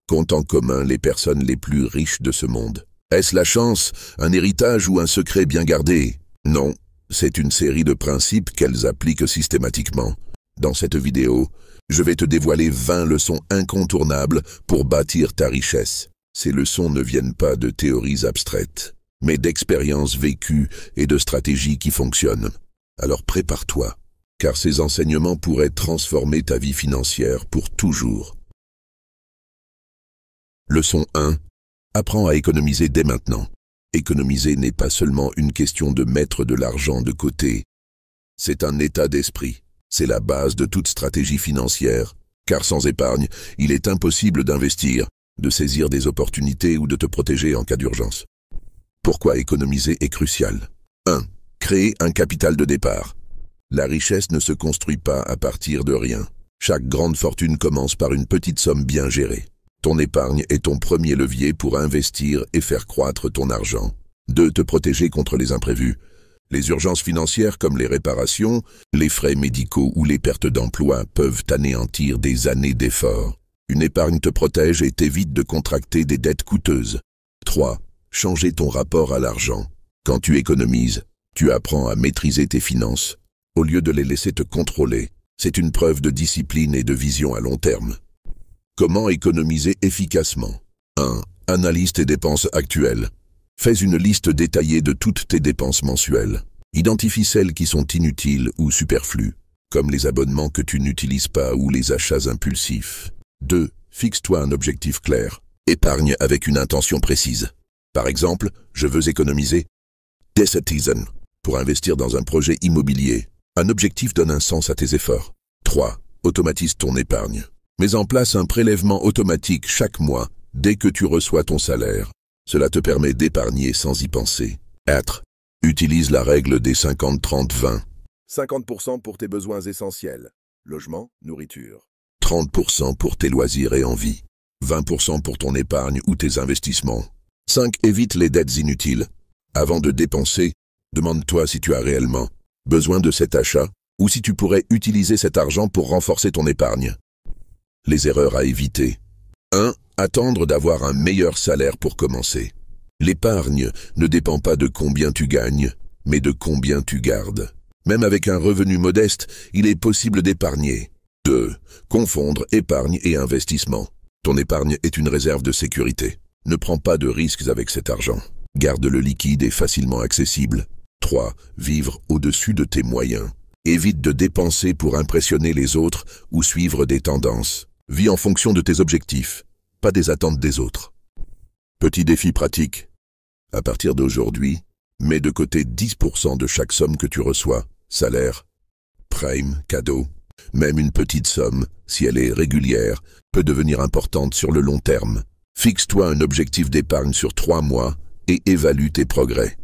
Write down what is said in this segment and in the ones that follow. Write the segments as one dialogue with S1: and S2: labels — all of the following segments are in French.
S1: qu'ont en commun les personnes les plus riches de ce monde? Est-ce la chance, un héritage ou un secret bien gardé? Non, c'est une série de principes qu'elles appliquent systématiquement. Dans cette vidéo, je vais te dévoiler 20 leçons incontournables pour bâtir ta richesse. Ces leçons ne viennent pas de théories abstraites, mais d'expériences vécues et de stratégies qui fonctionnent. Alors prépare-toi, car ces enseignements pourraient transformer ta vie financière pour toujours. Leçon 1. Apprends à économiser dès maintenant. Économiser n'est pas seulement une question de mettre de l'argent de côté. C'est un état d'esprit. C'est la base de toute stratégie financière, car sans épargne, il est impossible d'investir, de saisir des opportunités ou de te protéger en cas d'urgence. Pourquoi économiser est crucial? 1. Créer un capital de départ. La richesse ne se construit pas à partir de rien. Chaque grande fortune commence par une petite somme bien gérée. Ton épargne est ton premier levier pour investir et faire croître ton argent. 2. Te protéger contre les imprévus. Les urgences financières comme les réparations, les frais médicaux ou les pertes d'emploi peuvent anéantir des années d'efforts. Une épargne te protège et t'évite de contracter des dettes coûteuses. 3. Changer ton rapport à l'argent. Quand tu économises, tu apprends à maîtriser tes finances, au lieu de les laisser te contrôler. C'est une preuve de discipline et de vision à long terme. Comment économiser efficacement? 1. Analyse tes dépenses actuelles. Fais une liste détaillée de toutes tes dépenses mensuelles. Identifie celles qui sont inutiles ou superflues, comme les abonnements que tu n'utilises pas ou les achats impulsifs. 2. Fixe-toi un objectif clair. Épargne avec une intention précise. Par exemple, je veux économiser 10 pour investir dans un projet immobilier. Un objectif donne un sens à tes efforts. 3. Automatise ton épargne. Mets en place un prélèvement automatique chaque mois dès que tu reçois ton salaire. Cela te permet d'épargner sans y penser. 4. Utilise la règle des 50-30-20. 50% pour tes besoins essentiels. Logement, nourriture. 30% pour tes loisirs et envies. 20% pour ton épargne ou tes investissements. 5. Évite les dettes inutiles. Avant de dépenser, demande-toi si tu as réellement besoin de cet achat ou si tu pourrais utiliser cet argent pour renforcer ton épargne. Les erreurs à éviter. 1. Attendre d'avoir un meilleur salaire pour commencer. L'épargne ne dépend pas de combien tu gagnes, mais de combien tu gardes. Même avec un revenu modeste, il est possible d'épargner. 2. Confondre épargne et investissement. Ton épargne est une réserve de sécurité. Ne prends pas de risques avec cet argent. Garde-le liquide et facilement accessible. 3. Vivre au-dessus de tes moyens. Évite de dépenser pour impressionner les autres ou suivre des tendances. Vis en fonction de tes objectifs, pas des attentes des autres. Petit défi pratique. À partir d'aujourd'hui, mets de côté 10% de chaque somme que tu reçois. Salaire, prime, cadeau. Même une petite somme, si elle est régulière, peut devenir importante sur le long terme. Fixe-toi un objectif d'épargne sur 3 mois et évalue tes progrès.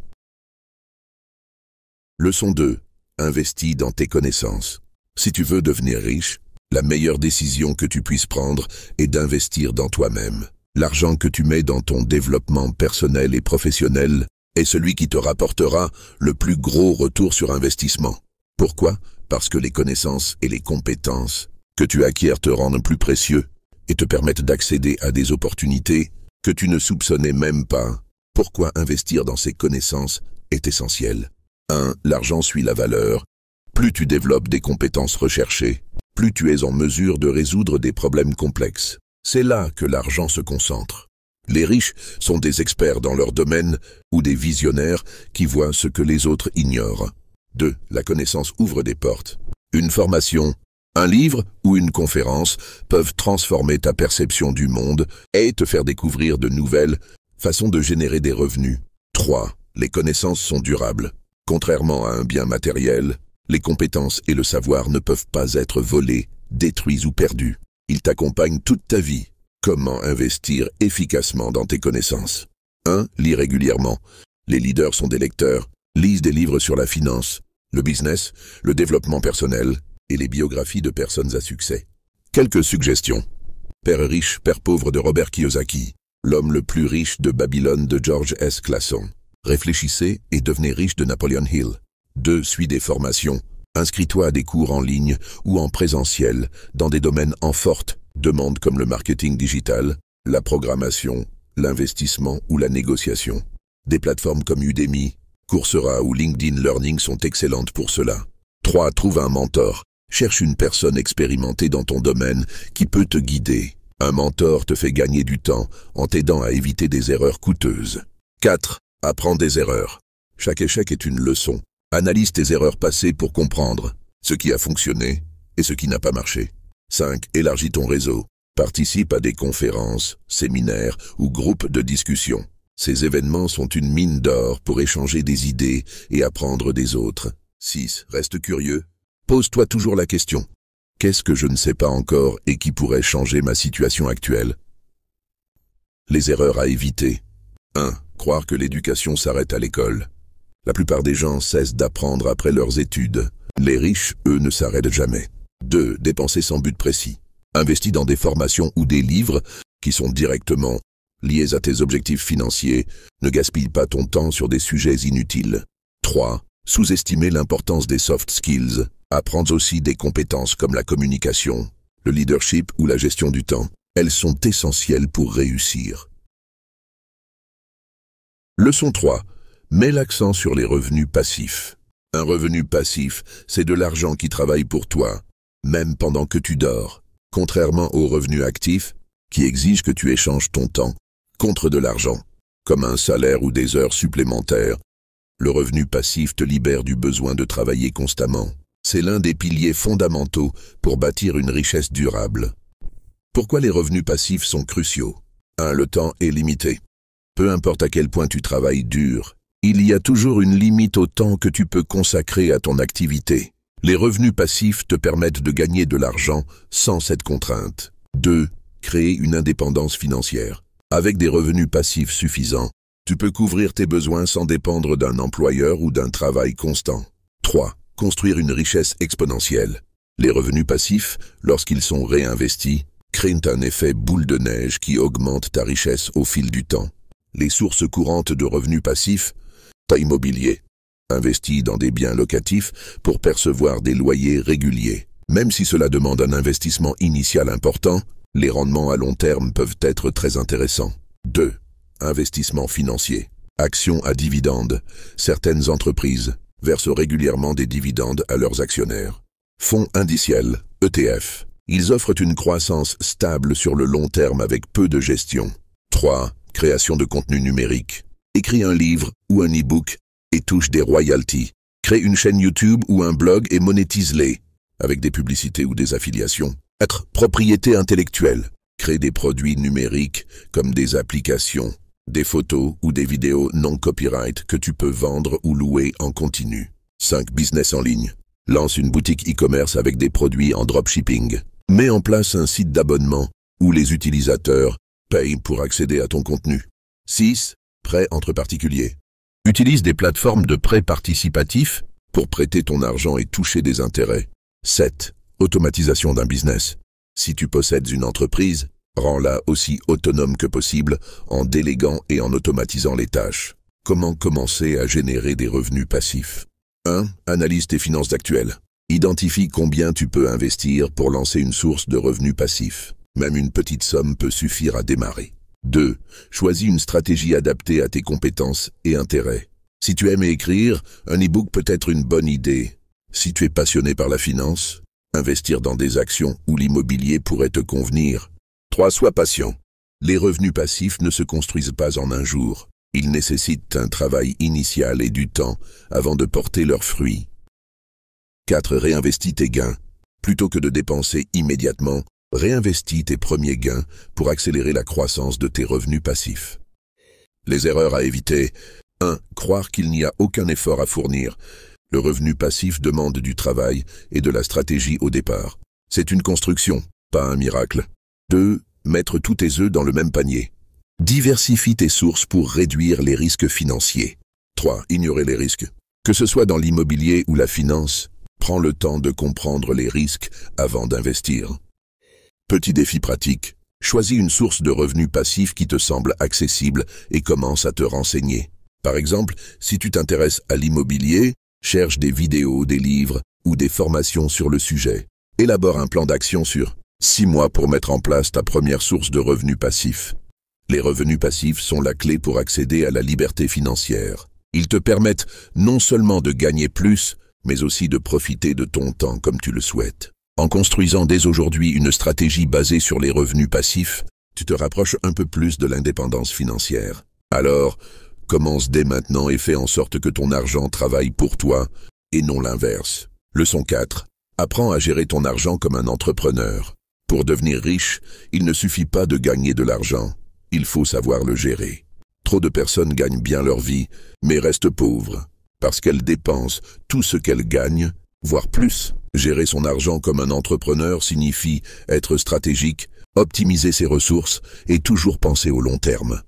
S1: Leçon 2. Investis dans tes connaissances. Si tu veux devenir riche, la meilleure décision que tu puisses prendre est d'investir dans toi-même. L'argent que tu mets dans ton développement personnel et professionnel est celui qui te rapportera le plus gros retour sur investissement. Pourquoi? Parce que les connaissances et les compétences que tu acquiers te rendent plus précieux et te permettent d'accéder à des opportunités que tu ne soupçonnais même pas. Pourquoi investir dans ces connaissances est essentiel? 1. L'argent suit la valeur. Plus tu développes des compétences recherchées, plus tu es en mesure de résoudre des problèmes complexes. C'est là que l'argent se concentre. Les riches sont des experts dans leur domaine ou des visionnaires qui voient ce que les autres ignorent. 2. La connaissance ouvre des portes. Une formation, un livre ou une conférence peuvent transformer ta perception du monde et te faire découvrir de nouvelles façons de générer des revenus. 3. Les connaissances sont durables. Contrairement à un bien matériel, les compétences et le savoir ne peuvent pas être volés, détruits ou perdus. Ils t'accompagnent toute ta vie. Comment investir efficacement dans tes connaissances? 1. Lis régulièrement. Les leaders sont des lecteurs. Lise des livres sur la finance, le business, le développement personnel et les biographies de personnes à succès. Quelques suggestions. Père riche, père pauvre de Robert Kiyosaki. L'homme le plus riche de Babylone de George S. Clason. Réfléchissez et devenez riche de Napoleon Hill. 2. Suis des formations. Inscris-toi à des cours en ligne ou en présentiel dans des domaines en forte demande comme le marketing digital, La programmation, l'investissement ou la négociation. Des plateformes comme Udemy, Coursera ou LinkedIn Learning sont excellentes pour cela. 3. Trouve un mentor. Cherche une personne expérimentée dans ton domaine qui peut te guider. Un mentor te fait gagner du temps en t'aidant à éviter des erreurs coûteuses. 4. Apprends des erreurs. Chaque échec est une leçon. Analyse tes erreurs passées pour comprendre ce qui a fonctionné et ce qui n'a pas marché. 5. Élargis ton réseau. Participe à des conférences, séminaires ou groupes de discussion. Ces événements sont une mine d'or pour échanger des idées et apprendre des autres. 6. Reste curieux. Pose-toi toujours la question. Qu'est-ce que je ne sais pas encore et qui pourrait changer ma situation actuelle? Les erreurs à éviter. 1. Croire que l'éducation s'arrête à l'école. La plupart des gens cessent d'apprendre après leurs études. Les riches, eux, ne s'arrêtent jamais. 2. Dépenser sans but précis. Investis dans des formations ou des livres qui sont directement liés à tes objectifs financiers. Ne gaspille pas ton temps sur des sujets inutiles. 3. Sous-estimer l'importance des soft skills. Apprends aussi des compétences comme la communication, le leadership ou la gestion du temps. Elles sont essentielles pour réussir. Leçon 3. Mets l'accent sur les revenus passifs. Un revenu passif, c'est de l'argent qui travaille pour toi, même pendant que tu dors. Contrairement aux revenus actifs, qui exigent que tu échanges ton temps contre de l'argent, comme un salaire ou des heures supplémentaires. Le revenu passif te libère du besoin de travailler constamment. C'est l'un des piliers fondamentaux pour bâtir une richesse durable. Pourquoi les revenus passifs sont cruciaux? 1. Le temps est limité. Peu importe à quel point tu travailles dur, il y a toujours une limite au temps que tu peux consacrer à ton activité. Les revenus passifs te permettent de gagner de l'argent sans cette contrainte. 2. Créer une indépendance financière. Avec des revenus passifs suffisants, tu peux couvrir tes besoins sans dépendre d'un employeur ou d'un travail constant. 3. Construire une richesse exponentielle. Les revenus passifs, lorsqu'ils sont réinvestis, créent un effet boule de neige qui augmente ta richesse au fil du temps. Les sources courantes de revenus passifs, immobilier. Investis dans des biens locatifs pour percevoir des loyers réguliers. Même si cela demande un investissement initial important, les rendements à long terme peuvent être très intéressants. 2. Investissement financier. Actions à dividendes. Certaines entreprises versent régulièrement des dividendes à leurs actionnaires. Fonds indiciels, ETF. Ils offrent une croissance stable sur le long terme avec peu de gestion. 3. Création de contenu numérique. Écris un livre ou un e-book et touche des royalties. Crée une chaîne YouTube ou un blog et monétise-les avec des publicités ou des affiliations. 4. Propriété intellectuelle. Crée des produits numériques comme des applications, des photos ou des vidéos non copyright que tu peux vendre ou louer en continu. 5. Business en ligne. Lance une boutique e-commerce avec des produits en dropshipping. Mets en place un site d'abonnement où les utilisateurs payent pour accéder à ton contenu. 6. Prêt entre particuliers. Utilise des plateformes de prêt participatif pour prêter ton argent et toucher des intérêts. 7. Automatisation d'un business. Si tu possèdes une entreprise, rends-la aussi autonome que possible en déléguant et en automatisant les tâches. Comment commencer à générer des revenus passifs? 1. Analyse tes finances actuelles. Identifie combien tu peux investir pour lancer une source de revenus passifs. Même une petite somme peut suffire à démarrer. 2. Choisis une stratégie adaptée à tes compétences et intérêts. Si tu aimes écrire, un e-book peut être une bonne idée. Si tu es passionné par la finance, investir dans des actions ou l'immobilier pourrait te convenir. 3. Sois patient. Les revenus passifs ne se construisent pas en un jour. Ils nécessitent un travail initial et du temps avant de porter leurs fruits. 4. Réinvestis tes gains. Plutôt que de dépenser immédiatement, réinvestis tes premiers gains pour accélérer la croissance de tes revenus passifs. Les erreurs à éviter. 1. Croire qu'il n'y a aucun effort à fournir. Le revenu passif demande du travail et de la stratégie au départ. C'est une construction, pas un miracle. 2. Mettre tous tes œufs dans le même panier. Diversifie tes sources pour réduire les risques financiers. 3. Ignorer les risques. Que ce soit dans l'immobilier ou la finance, prends le temps de comprendre les risques avant d'investir. Petit défi pratique. Choisis une source de revenus passifs qui te semble accessible et commence à te renseigner. Par exemple, si tu t'intéresses à l'immobilier, cherche des vidéos, des livres ou des formations sur le sujet. Élabore un plan d'action sur 6 mois pour mettre en place ta première source de revenus passifs. Les revenus passifs sont la clé pour accéder à la liberté financière. Ils te permettent non seulement de gagner plus, mais aussi de profiter de ton temps comme tu le souhaites. En construisant dès aujourd'hui une stratégie basée sur les revenus passifs, tu te rapproches un peu plus de l'indépendance financière. Alors, commence dès maintenant et fais en sorte que ton argent travaille pour toi et non l'inverse. Leçon 4. Apprends à gérer ton argent comme un entrepreneur. Pour devenir riche, il ne suffit pas de gagner de l'argent. Il faut savoir le gérer. Trop de personnes gagnent bien leur vie, mais restent pauvres, parce qu'elles dépensent tout ce qu'elles gagnent, voire plus. Gérer son argent comme un entrepreneur signifie être stratégique, optimiser ses ressources et toujours penser au long terme.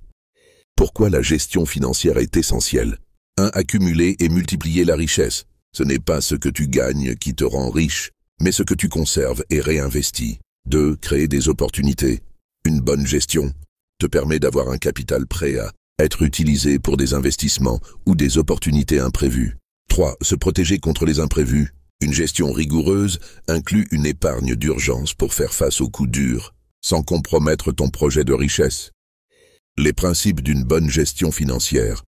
S1: Pourquoi la gestion financière est essentielle? 1. Accumuler et multiplier la richesse. Ce n'est pas ce que tu gagnes qui te rend riche, mais ce que tu conserves et réinvestis. 2. Créer des opportunités. Une bonne gestion te permet d'avoir un capital prêt à être utilisé pour des investissements ou des opportunités imprévues. 3. Se protéger contre les imprévus. Une gestion rigoureuse inclut une épargne d'urgence pour faire face aux coups durs, sans compromettre ton projet de richesse. Les principes d'une bonne gestion financière.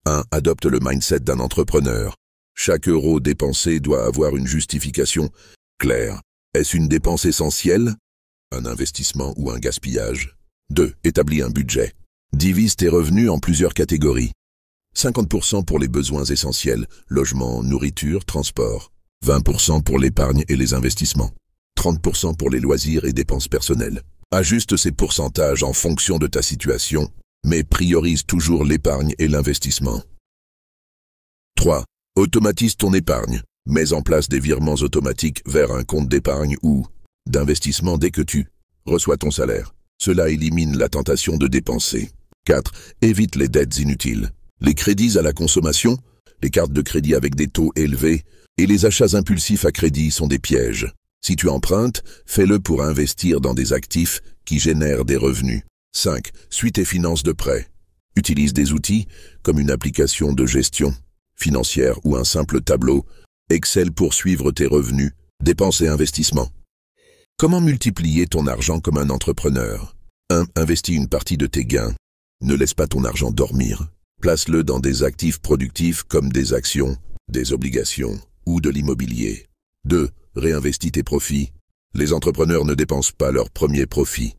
S1: 1. Adopte le mindset d'un entrepreneur. Chaque euro dépensé doit avoir une justification claire. Est-ce une dépense essentielle, un investissement ou un gaspillage? 2. Établis un budget. Divise tes revenus en plusieurs catégories. 50% pour les besoins essentiels, logement, nourriture, transport. 20% pour l'épargne et les investissements. 30% pour les loisirs et dépenses personnelles. Ajuste ces pourcentages en fonction de ta situation, mais priorise toujours l'épargne et l'investissement. 3. Automatise ton épargne. Mets en place des virements automatiques vers un compte d'épargne ou d'investissement dès que tu reçois ton salaire. Cela élimine la tentation de dépenser. 4. Évite les dettes inutiles. Les crédits à la consommation, les cartes de crédit avec des taux élevés et les achats impulsifs à crédit sont des pièges. Si tu empruntes, fais-le pour investir dans des actifs qui génèrent des revenus. 5. Suis tes finances de près. Utilise des outils comme une application de gestion financière ou un simple tableau Excel pour suivre tes revenus, dépenses et investissements. Comment multiplier ton argent comme un entrepreneur? 1. Investis une partie de tes gains. Ne laisse pas ton argent dormir. Place-le dans des actifs productifs comme des actions, des obligations ou de l'immobilier. 2. Réinvestis tes profits. Les entrepreneurs ne dépensent pas leurs premiers profits.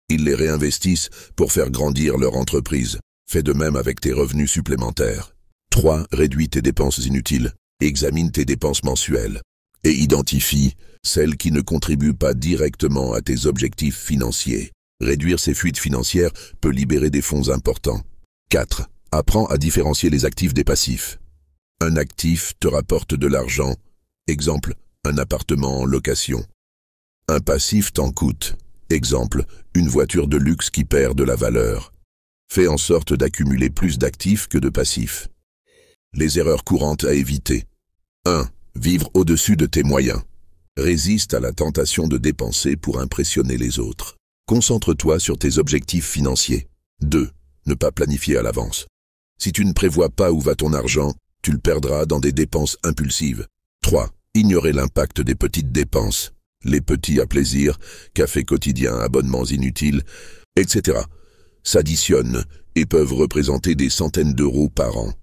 S1: Ils les réinvestissent pour faire grandir leur entreprise. Fais de même avec tes revenus supplémentaires. 3. Réduis tes dépenses inutiles. Examine tes dépenses mensuelles et identifie celles qui ne contribuent pas directement à tes objectifs financiers. Réduire ces fuites financières peut libérer des fonds importants. 4. Apprends à différencier les actifs des passifs. Un actif te rapporte de l'argent, exemple, un appartement en location. Un passif t'en coûte, exemple, une voiture de luxe qui perd de la valeur. Fais en sorte d'accumuler plus d'actifs que de passifs. Les erreurs courantes à éviter. 1. Vivre au-dessus de tes moyens. Résiste à la tentation de dépenser pour impressionner les autres. Concentre-toi sur tes objectifs financiers. 2. Ne pas planifier à l'avance. Si tu ne prévois pas où va ton argent, tu le perdras dans des dépenses impulsives. 3. Ignorer l'impact des petites dépenses. Les petits à plaisir, café quotidien, abonnements inutiles, etc. s'additionnent et peuvent représenter des centaines d'euros par an.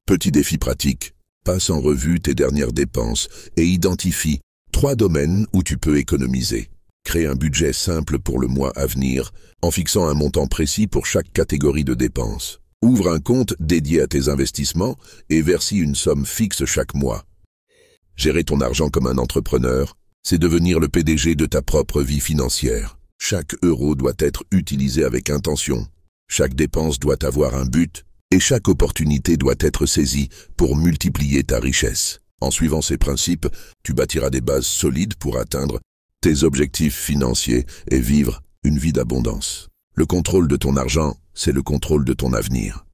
S1: Petit défi pratique, passe en revue tes dernières dépenses et identifie 3 domaines où tu peux économiser. Crée un budget simple pour le mois à venir en fixant un montant précis pour chaque catégorie de dépenses. Ouvre un compte dédié à tes investissements et verse une somme fixe chaque mois. Gérer ton argent comme un entrepreneur, c'est devenir le PDG de ta propre vie financière. Chaque euro doit être utilisé avec intention. Chaque dépense doit avoir un but. Et chaque opportunité doit être saisie pour multiplier ta richesse. En suivant ces principes, tu bâtiras des bases solides pour atteindre tes objectifs financiers et vivre une vie d'abondance. Le contrôle de ton argent, c'est le contrôle de ton avenir.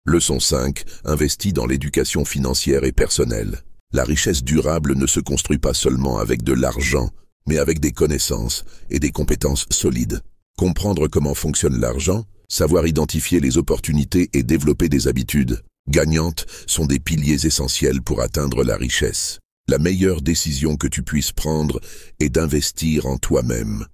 S1: Leçon 5. Investis dans l'éducation financière et personnelle. La richesse durable ne se construit pas seulement avec de l'argent, mais avec des connaissances et des compétences solides. Comprendre comment fonctionne l'argent, savoir identifier les opportunités et développer des habitudes gagnantes sont des piliers essentiels pour atteindre la richesse. La meilleure décision que tu puisses prendre est d'investir en toi-même.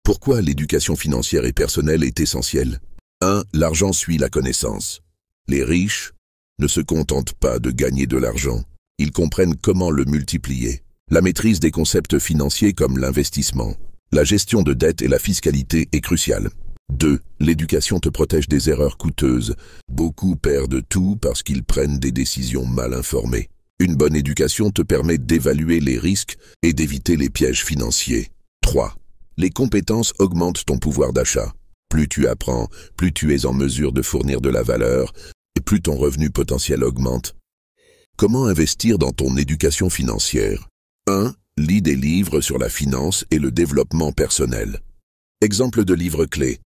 S1: Pourquoi l'éducation financière et personnelle est essentielle? 1. L'argent suit la connaissance. Les riches ne se contentent pas de gagner de l'argent. Ils comprennent comment le multiplier. La maîtrise des concepts financiers comme l'investissement, la gestion de dette et la fiscalité est cruciale. 2. L'éducation te protège des erreurs coûteuses. Beaucoup perdent tout parce qu'ils prennent des décisions mal informées. Une bonne éducation te permet d'évaluer les risques et d'éviter les pièges financiers. 3. Les compétences augmentent ton pouvoir d'achat. Plus tu apprends, plus tu es en mesure de fournir de la valeur et plus ton revenu potentiel augmente. Comment investir dans ton éducation financière? 1. Lis des livres sur la finance et le développement personnel. Exemple de livre clé.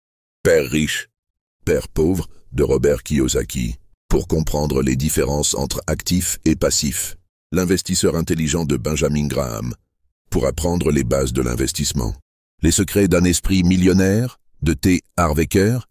S1: Père riche, Père pauvre de Robert Kiyosaki. Pour comprendre les différences entre actifs et passifs. L'investisseur intelligent de Benjamin Graham. Pour apprendre les bases de l'investissement. Les secrets d'un esprit millionnaire de T. Harv Eker.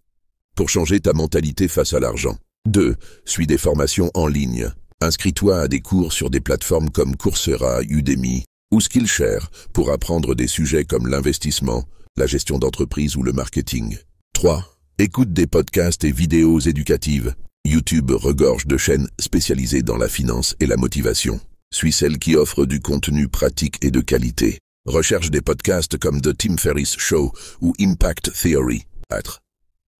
S1: Pour changer ta mentalité face à l'argent. 2. Suis des formations en ligne. Inscris-toi à des cours sur des plateformes comme Coursera, Udemy ou Skillshare pour apprendre des sujets comme l'investissement, la gestion d'entreprise ou le marketing. 3. Écoute des podcasts et vidéos éducatives. YouTube regorge de chaînes spécialisées dans la finance et la motivation. Suis celles qui offrent du contenu pratique et de qualité. Recherche des podcasts comme The Tim Ferriss Show ou Impact Theory. 4.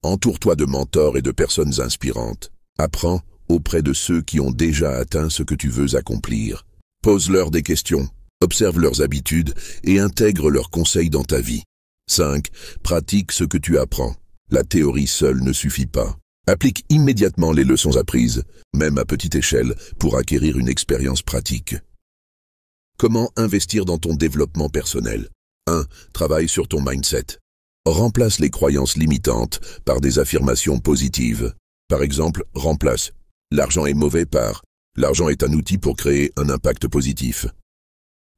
S1: Entoure-toi de mentors et de personnes inspirantes. Apprends auprès de ceux qui ont déjà atteint ce que tu veux accomplir. Pose-leur des questions, observe leurs habitudes et intègre leurs conseils dans ta vie. 5. Pratique ce que tu apprends. La théorie seule ne suffit pas. Applique immédiatement les leçons apprises, même à petite échelle, pour acquérir une expérience pratique. Comment investir dans ton développement personnel? 1. Travaille sur ton mindset. Remplace les croyances limitantes par des affirmations positives. Par exemple, remplace « L'argent est mauvais » par « L'argent est un outil pour créer un impact positif ».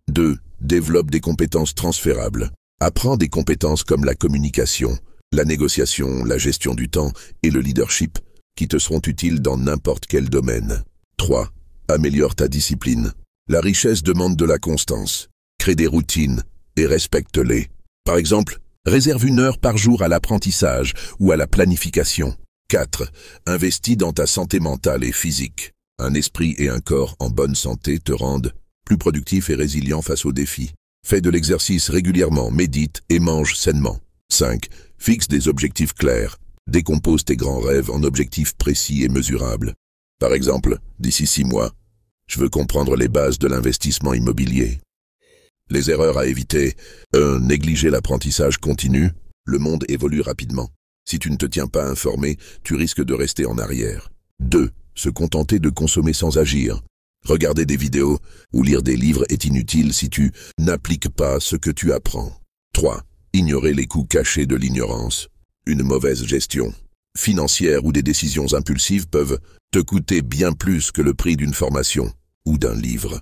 S1: 2. Développe des compétences transférables. Apprends des compétences comme la communication, la négociation, la gestion du temps et le leadership qui te seront utiles dans n'importe quel domaine. 3. Améliore ta discipline. La richesse demande de la constance. Crée des routines et respecte-les. Par exemple, réserve 1 heure par jour à l'apprentissage ou à la planification. 4. Investis dans ta santé mentale et physique. Un esprit et un corps en bonne santé te rendent plus productif et résilient face aux défis. Fais de l'exercice régulièrement, médite et mange sainement. 5. Fixe des objectifs clairs. Décompose tes grands rêves en objectifs précis et mesurables. Par exemple, d'ici 6 mois, je veux comprendre les bases de l'investissement immobilier. Les erreurs à éviter. 1. Négliger l'apprentissage continu. Le monde évolue rapidement. Si tu ne te tiens pas informé, tu risques de rester en arrière. 2. Se contenter de consommer sans agir. Regarder des vidéos ou lire des livres est inutile si tu n'appliques pas ce que tu apprends. 3. Ignorer les coûts cachés de l'ignorance. Une mauvaise gestion financière ou des décisions impulsives peuvent te coûter bien plus que le prix d'une formation ou d'un livre.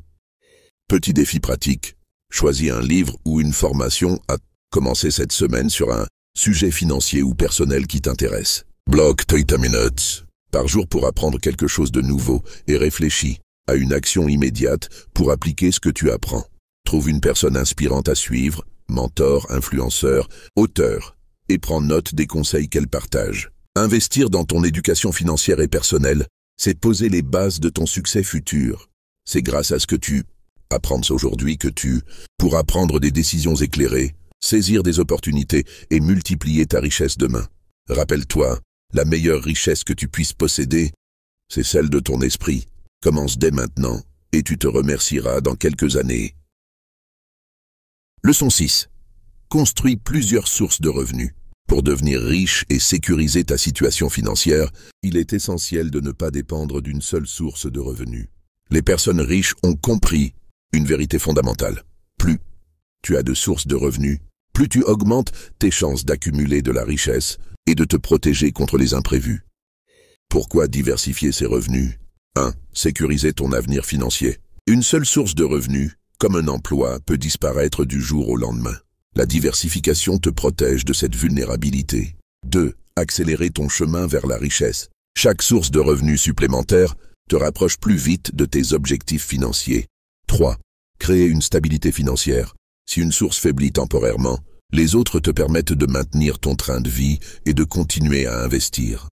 S1: Petit défi pratique. Choisis un livre ou une formation à commencer cette semaine sur un sujet financier ou personnel qui t'intéresse. Bloque 30 minutes par jour pour apprendre quelque chose de nouveau et réfléchis à une action immédiate pour appliquer ce que tu apprends. Trouve une personne inspirante à suivre, mentor, influenceur, auteur, et prends note des conseils qu'elle partage. Investir dans ton éducation financière et personnelle, c'est poser les bases de ton succès futur. C'est grâce à ce que tu apprends aujourd'hui que tu pourras prendre des décisions éclairées, saisir des opportunités et multiplier ta richesse demain. Rappelle-toi, la meilleure richesse que tu puisses posséder, c'est celle de ton esprit. Commence dès maintenant et tu te remercieras dans quelques années. Leçon 6. Construis plusieurs sources de revenus. Pour devenir riche et sécuriser ta situation financière, il est essentiel de ne pas dépendre d'une seule source de revenus. Les personnes riches ont compris une vérité fondamentale. Plus tu as de sources de revenus, plus tu augmentes tes chances d'accumuler de la richesse et de te protéger contre les imprévus. Pourquoi diversifier ses revenus? 1. Sécuriser ton avenir financier. Une seule source de revenus, comme un emploi, peut disparaître du jour au lendemain. La diversification te protège de cette vulnérabilité. 2. Accélérer ton chemin vers la richesse. Chaque source de revenus supplémentaire te rapproche plus vite de tes objectifs financiers. 3. Créer une stabilité financière. Si une source faiblit temporairement, les autres te permettent de maintenir ton train de vie et de continuer à investir.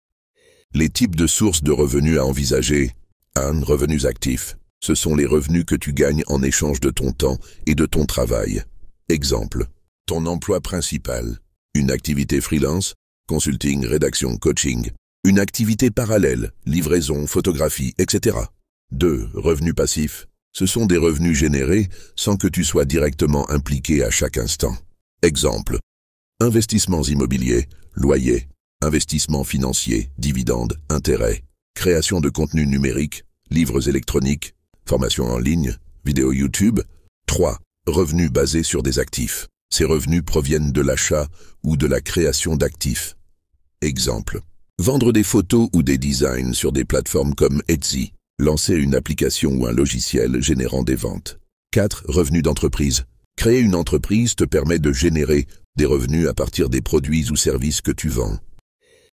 S1: Les types de sources de revenus à envisager. 1. Revenus actifs. Ce sont les revenus que tu gagnes en échange de ton temps et de ton travail. Exemple. Ton emploi principal. Une activité freelance, consulting, rédaction, coaching. Une activité parallèle, livraison, photographie, etc. 2. Revenus passifs. Ce sont des revenus générés sans que tu sois directement impliqué à chaque instant. Exemple. Investissements immobiliers, loyers, investissements financiers, dividendes, intérêts, création de contenu numérique, livres électroniques, formation en ligne, vidéos YouTube. 3. Revenus basés sur des actifs. Ces revenus proviennent de l'achat ou de la création d'actifs. Exemple. Vendre des photos ou des designs sur des plateformes comme Etsy. Lancer une application ou un logiciel générant des ventes. 4. Revenus d'entreprise. Créer une entreprise te permet de générer des revenus à partir des produits ou services que tu vends.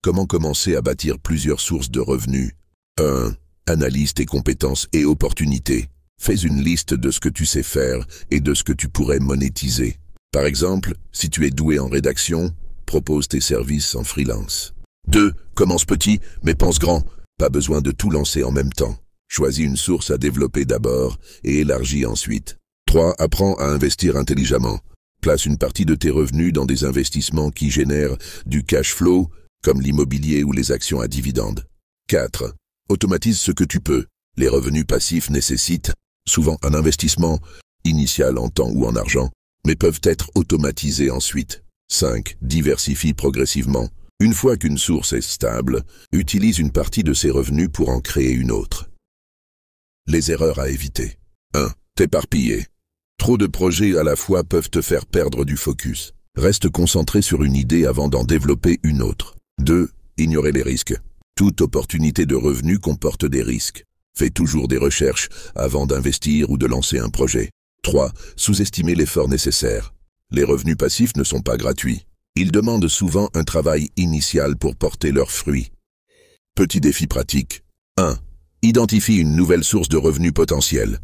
S1: Comment commencer à bâtir plusieurs sources de revenus? 1. Analyse tes compétences et opportunités. Fais une liste de ce que tu sais faire et de ce que tu pourrais monétiser. Par exemple, si tu es doué en rédaction, propose tes services en freelance. 2. Commence petit, mais pense grand. Pas besoin de tout lancer en même temps. Choisis une source à développer d'abord et élargis ensuite. 3. Apprends à investir intelligemment. Place une partie de tes revenus dans des investissements qui génèrent du cash flow, comme l'immobilier ou les actions à dividendes. 4. Automatise ce que tu peux. Les revenus passifs nécessitent souvent un investissement initial en temps ou en argent, mais peuvent être automatisés ensuite. 5. Diversifie progressivement. Une fois qu'une source est stable, utilise une partie de ses revenus pour en créer une autre. Les erreurs à éviter. 1. T'éparpiller. Trop de projets à la fois peuvent te faire perdre du focus. Reste concentré sur une idée avant d'en développer une autre. 2. Ignorer les risques. Toute opportunité de revenus comporte des risques. Fais toujours des recherches avant d'investir ou de lancer un projet. 3. Sous-estimer l'effort nécessaire. Les revenus passifs ne sont pas gratuits. Ils demandent souvent un travail initial pour porter leurs fruits. Petit défi pratique. 1. Identifie une nouvelle source de revenus potentielle.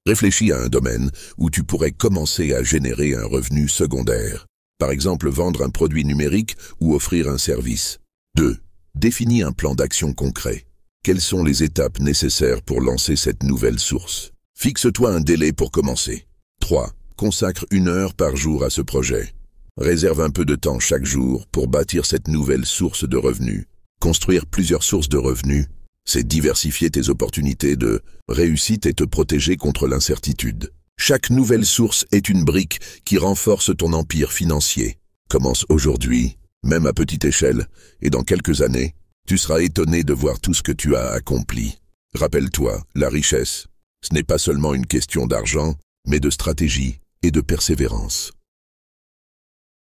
S1: Réfléchis à un domaine où tu pourrais commencer à générer un revenu secondaire. Par exemple, vendre un produit numérique ou offrir un service. 2. Définis un plan d'action concret. Quelles sont les étapes nécessaires pour lancer cette nouvelle source? Fixe-toi un délai pour commencer. 3. Consacre 1 heure par jour à ce projet. Réserve un peu de temps chaque jour pour bâtir cette nouvelle source de revenus. Construire plusieurs sources de revenus, c'est diversifier tes opportunités de réussite et te protéger contre l'incertitude. Chaque nouvelle source est une brique qui renforce ton empire financier. Commence aujourd'hui, même à petite échelle, et dans quelques années, tu seras étonné de voir tout ce que tu as accompli. Rappelle-toi, la richesse, ce n'est pas seulement une question d'argent, mais de stratégie et de persévérance.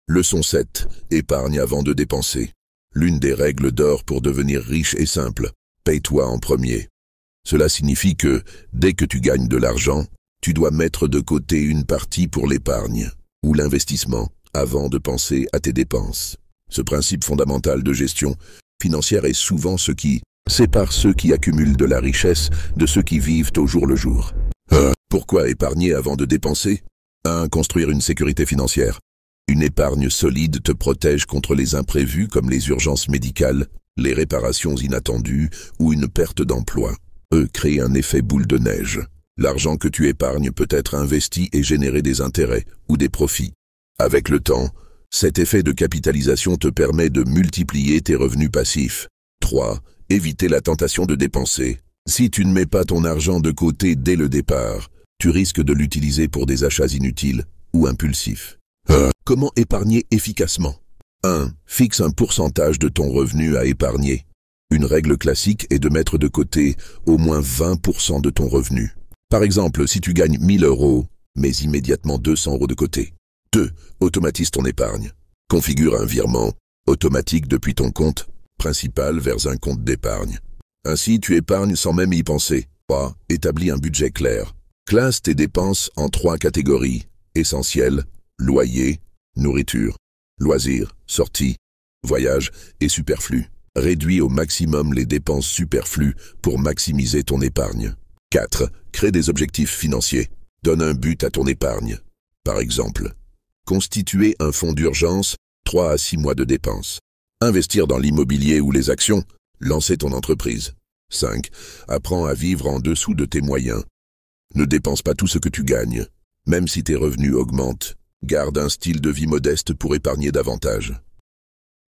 S1: Leçon 7. Épargne avant de dépenser. L'une des règles d'or pour devenir riche est simple. Paye-toi en premier. Cela signifie que, dès que tu gagnes de l'argent, tu dois mettre de côté une partie pour l'épargne ou l'investissement avant de penser à tes dépenses. Ce principe fondamental de gestion financière est souvent ce qui sépare ceux qui accumulent de la richesse de ceux qui vivent au jour le jour. Pourquoi épargner avant de dépenser? 1. Construire une sécurité financière. Une épargne solide te protège contre les imprévus comme les urgences médicales, les réparations inattendues ou une perte d'emploi. Créer un effet boule de neige. L'argent que tu épargnes peut être investi et générer des intérêts ou des profits. Avec le temps, cet effet de capitalisation te permet de multiplier tes revenus passifs. 3. Éviter la tentation de dépenser. Si tu ne mets pas ton argent de côté dès le départ, tu risques de l'utiliser pour des achats inutiles ou impulsifs. Comment épargner efficacement? 1. Fixe un pourcentage de ton revenu à épargner. Une règle classique est de mettre de côté au moins 20% de ton revenu. Par exemple, si tu gagnes 1 000 €, mets immédiatement 200 € de côté. 2. Automatise ton épargne. Configure un virement automatique depuis ton compte principal vers un compte d'épargne. Ainsi, tu épargnes sans même y penser. 3. Établis un budget clair. Classe tes dépenses en 3 catégories. Essentielles, loyer, nourriture, loisirs, sorties, voyages et superflu. Réduis au maximum les dépenses superflues pour maximiser ton épargne. 4. Crée des objectifs financiers. Donne un but à ton épargne. Par exemple, constituer un fonds d'urgence, 3 à 6 mois de dépenses. Investir dans l'immobilier ou les actions, lancer ton entreprise. 5. Apprends à vivre en dessous de tes moyens. Ne dépense pas tout ce que tu gagnes. Même si tes revenus augmentent, garde un style de vie modeste pour épargner davantage.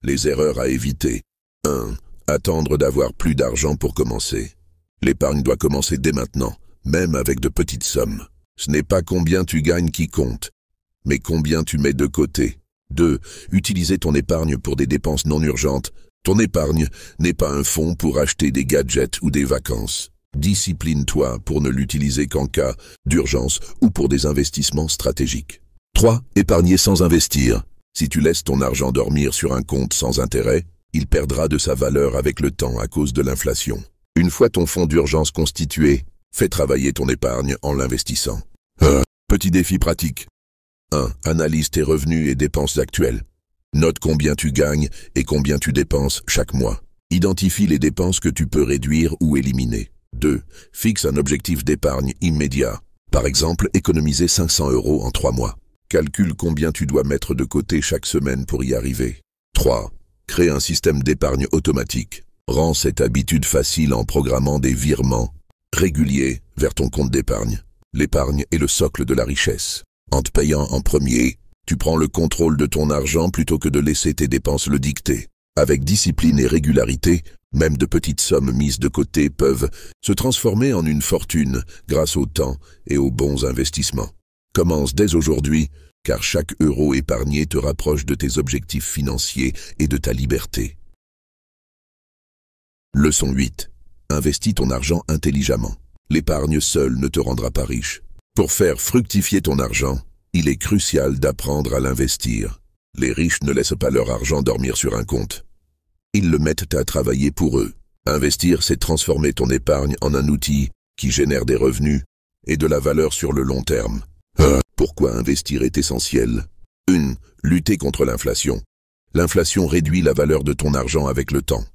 S1: Les erreurs à éviter. 1. Attendre d'avoir plus d'argent pour commencer. L'épargne doit commencer dès maintenant, même avec de petites sommes. Ce n'est pas combien tu gagnes qui compte, mais combien tu mets de côté. 2. Utiliser ton épargne pour des dépenses non urgentes. Ton épargne n'est pas un fonds pour acheter des gadgets ou des vacances. Discipline-toi pour ne l'utiliser qu'en cas d'urgence ou pour des investissements stratégiques. 3. Épargner sans investir. Si tu laisses ton argent dormir sur un compte sans intérêt, il perdra de sa valeur avec le temps à cause de l'inflation. Une fois ton fonds d'urgence constitué, fais travailler ton épargne en l'investissant. Petit défi pratique. 1. Analyse tes revenus et dépenses actuelles. Note combien tu gagnes et combien tu dépenses chaque mois. Identifie les dépenses que tu peux réduire ou éliminer. 2. Fixe un objectif d'épargne immédiat. Par exemple, économiser 500 € en 3 mois. Calcule combien tu dois mettre de côté chaque semaine pour y arriver. 3. Crée un système d'épargne automatique. Rends cette habitude facile en programmant des virements réguliers vers ton compte d'épargne. L'épargne est le socle de la richesse. En te payant en premier, tu prends le contrôle de ton argent plutôt que de laisser tes dépenses le dicter. Avec discipline et régularité, même de petites sommes mises de côté peuvent se transformer en une fortune grâce au temps et aux bons investissements. Commence dès aujourd'hui, car chaque euro épargné te rapproche de tes objectifs financiers et de ta liberté. Leçon 8. Investis ton argent intelligemment. L'épargne seule ne te rendra pas riche. Pour faire fructifier ton argent, il est crucial d'apprendre à l'investir. Les riches ne laissent pas leur argent dormir sur un compte. Ils le mettent à travailler pour eux. Investir, c'est transformer ton épargne en un outil qui génère des revenus et de la valeur sur le long terme. Pourquoi investir est essentiel? 1. Lutter contre l'inflation. L'inflation réduit la valeur de ton argent avec le temps.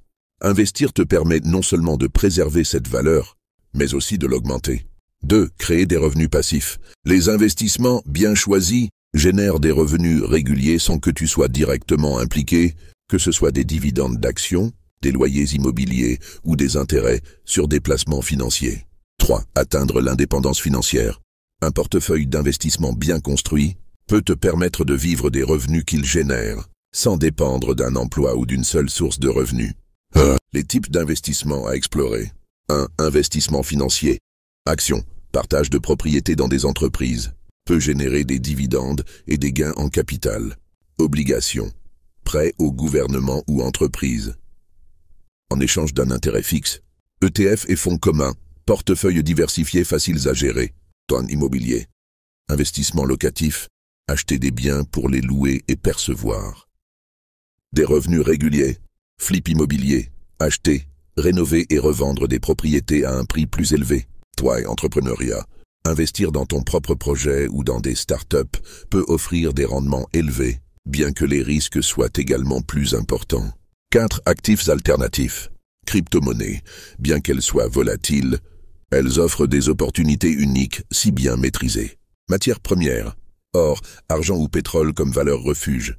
S1: Investir te permet non seulement de préserver cette valeur, mais aussi de l'augmenter. 2. Créer des revenus passifs. Les investissements bien choisis génèrent des revenus réguliers sans que tu sois directement impliqué, que ce soit des dividendes d'actions, des loyers immobiliers ou des intérêts sur des placements financiers. 3. Atteindre l'indépendance financière. Un portefeuille d'investissement bien construit peut te permettre de vivre des revenus qu'il génère, sans dépendre d'un emploi ou d'une seule source de revenus. Les types d'investissements à explorer. 1. Investissement financier. Action, partage de propriété dans des entreprises, peut générer des dividendes et des gains en capital. Obligations, prêt au gouvernement ou entreprise. En échange d'un intérêt fixe. ETF et fonds communs, portefeuilles diversifiés faciles à gérer. Tonnes immobilier. Investissement locatif, acheter des biens pour les louer et percevoir. Des revenus réguliers. Flip immobilier, acheter, rénover et revendre des propriétés à un prix plus élevé. Toi, entrepreneuriat, investir dans ton propre projet ou dans des startups peut offrir des rendements élevés, bien que les risques soient également plus importants. 4. Actifs alternatifs. Crypto-monnaies, bien qu'elles soient volatiles, elles offrent des opportunités uniques si bien maîtrisées. Matières premières, or, argent ou pétrole comme valeur refuge.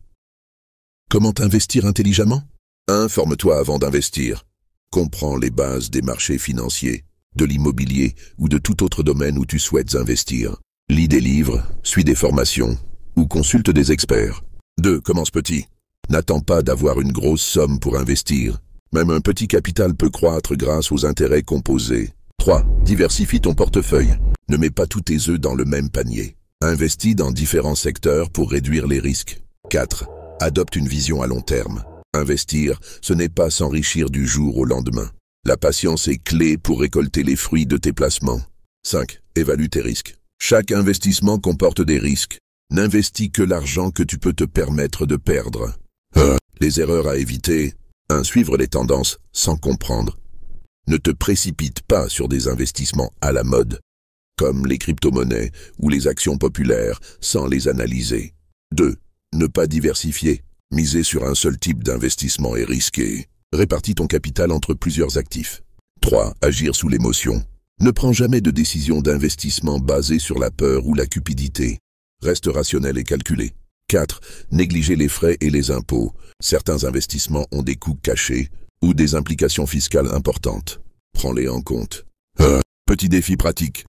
S1: Comment investir intelligemment? 1. Forme-toi avant d'investir. Comprends les bases des marchés financiers, de l'immobilier ou de tout autre domaine où tu souhaites investir. Lis des livres, suis des formations ou consulte des experts. 2. Commence petit. N'attends pas d'avoir une grosse somme pour investir. Même un petit capital peut croître grâce aux intérêts composés. 3. Diversifie ton portefeuille. Ne mets pas tous tes œufs dans le même panier. Investis dans différents secteurs pour réduire les risques. 4. Adopte une vision à long terme. Investir, ce n'est pas s'enrichir du jour au lendemain. La patience est clé pour récolter les fruits de tes placements. 5. Évalue tes risques. Chaque investissement comporte des risques. N'investis que l'argent que tu peux te permettre de perdre. Les erreurs à éviter. 1. Suivre les tendances sans comprendre. Ne te précipite pas sur des investissements à la mode, comme les crypto-monnaies ou les actions populaires, sans les analyser. 2. Ne pas diversifier. Miser sur un seul type d'investissement est risqué. Répartis ton capital entre plusieurs actifs. 3. Agir sous l'émotion. Ne prends jamais de décision d'investissement basée sur la peur ou la cupidité. Reste rationnel et calculé. 4. Négliger les frais et les impôts. Certains investissements ont des coûts cachés ou des implications fiscales importantes. Prends-les en compte. Petit défi pratique.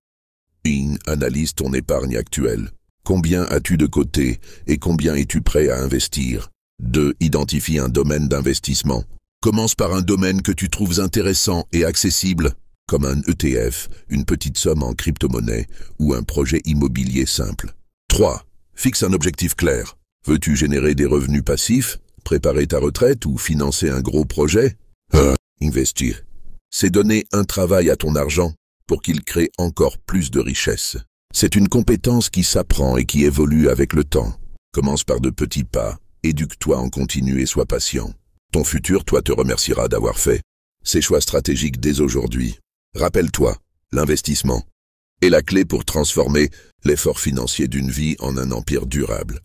S1: 1. Analyse ton épargne actuelle. Combien as-tu de côté et combien es-tu prêt à investir? 2. Identifie un domaine d'investissement. Commence par un domaine que tu trouves intéressant et accessible, comme un ETF, une petite somme en crypto-monnaie ou un projet immobilier simple. 3. Fixe un objectif clair. Veux-tu générer des revenus passifs, préparer ta retraite ou financer un gros projet? Investir. C'est donner un travail à ton argent pour qu'il crée encore plus de richesse. C'est une compétence qui s'apprend et qui évolue avec le temps. Commence par de petits pas, éduque-toi en continu et sois patient. Ton futur, toi, te remerciera d'avoir fait ces choix stratégiques dès aujourd'hui. Rappelle-toi, l'investissement est la clé pour transformer l'effort financier d'une vie en un empire durable.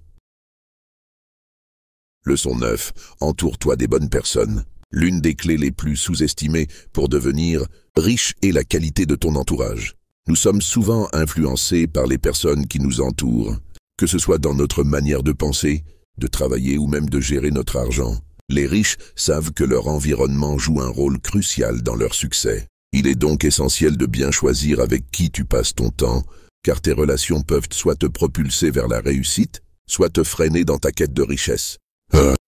S1: Leçon 9. Entoure-toi des bonnes personnes. L'une des clés les plus sous-estimées pour devenir riche est la qualité de ton entourage. Nous sommes souvent influencés par les personnes qui nous entourent, que ce soit dans notre manière de penser, de travailler ou même de gérer notre argent. Les riches savent que leur environnement joue un rôle crucial dans leur succès. Il est donc essentiel de bien choisir avec qui tu passes ton temps, car tes relations peuvent soit te propulser vers la réussite, soit te freiner dans ta quête de richesse.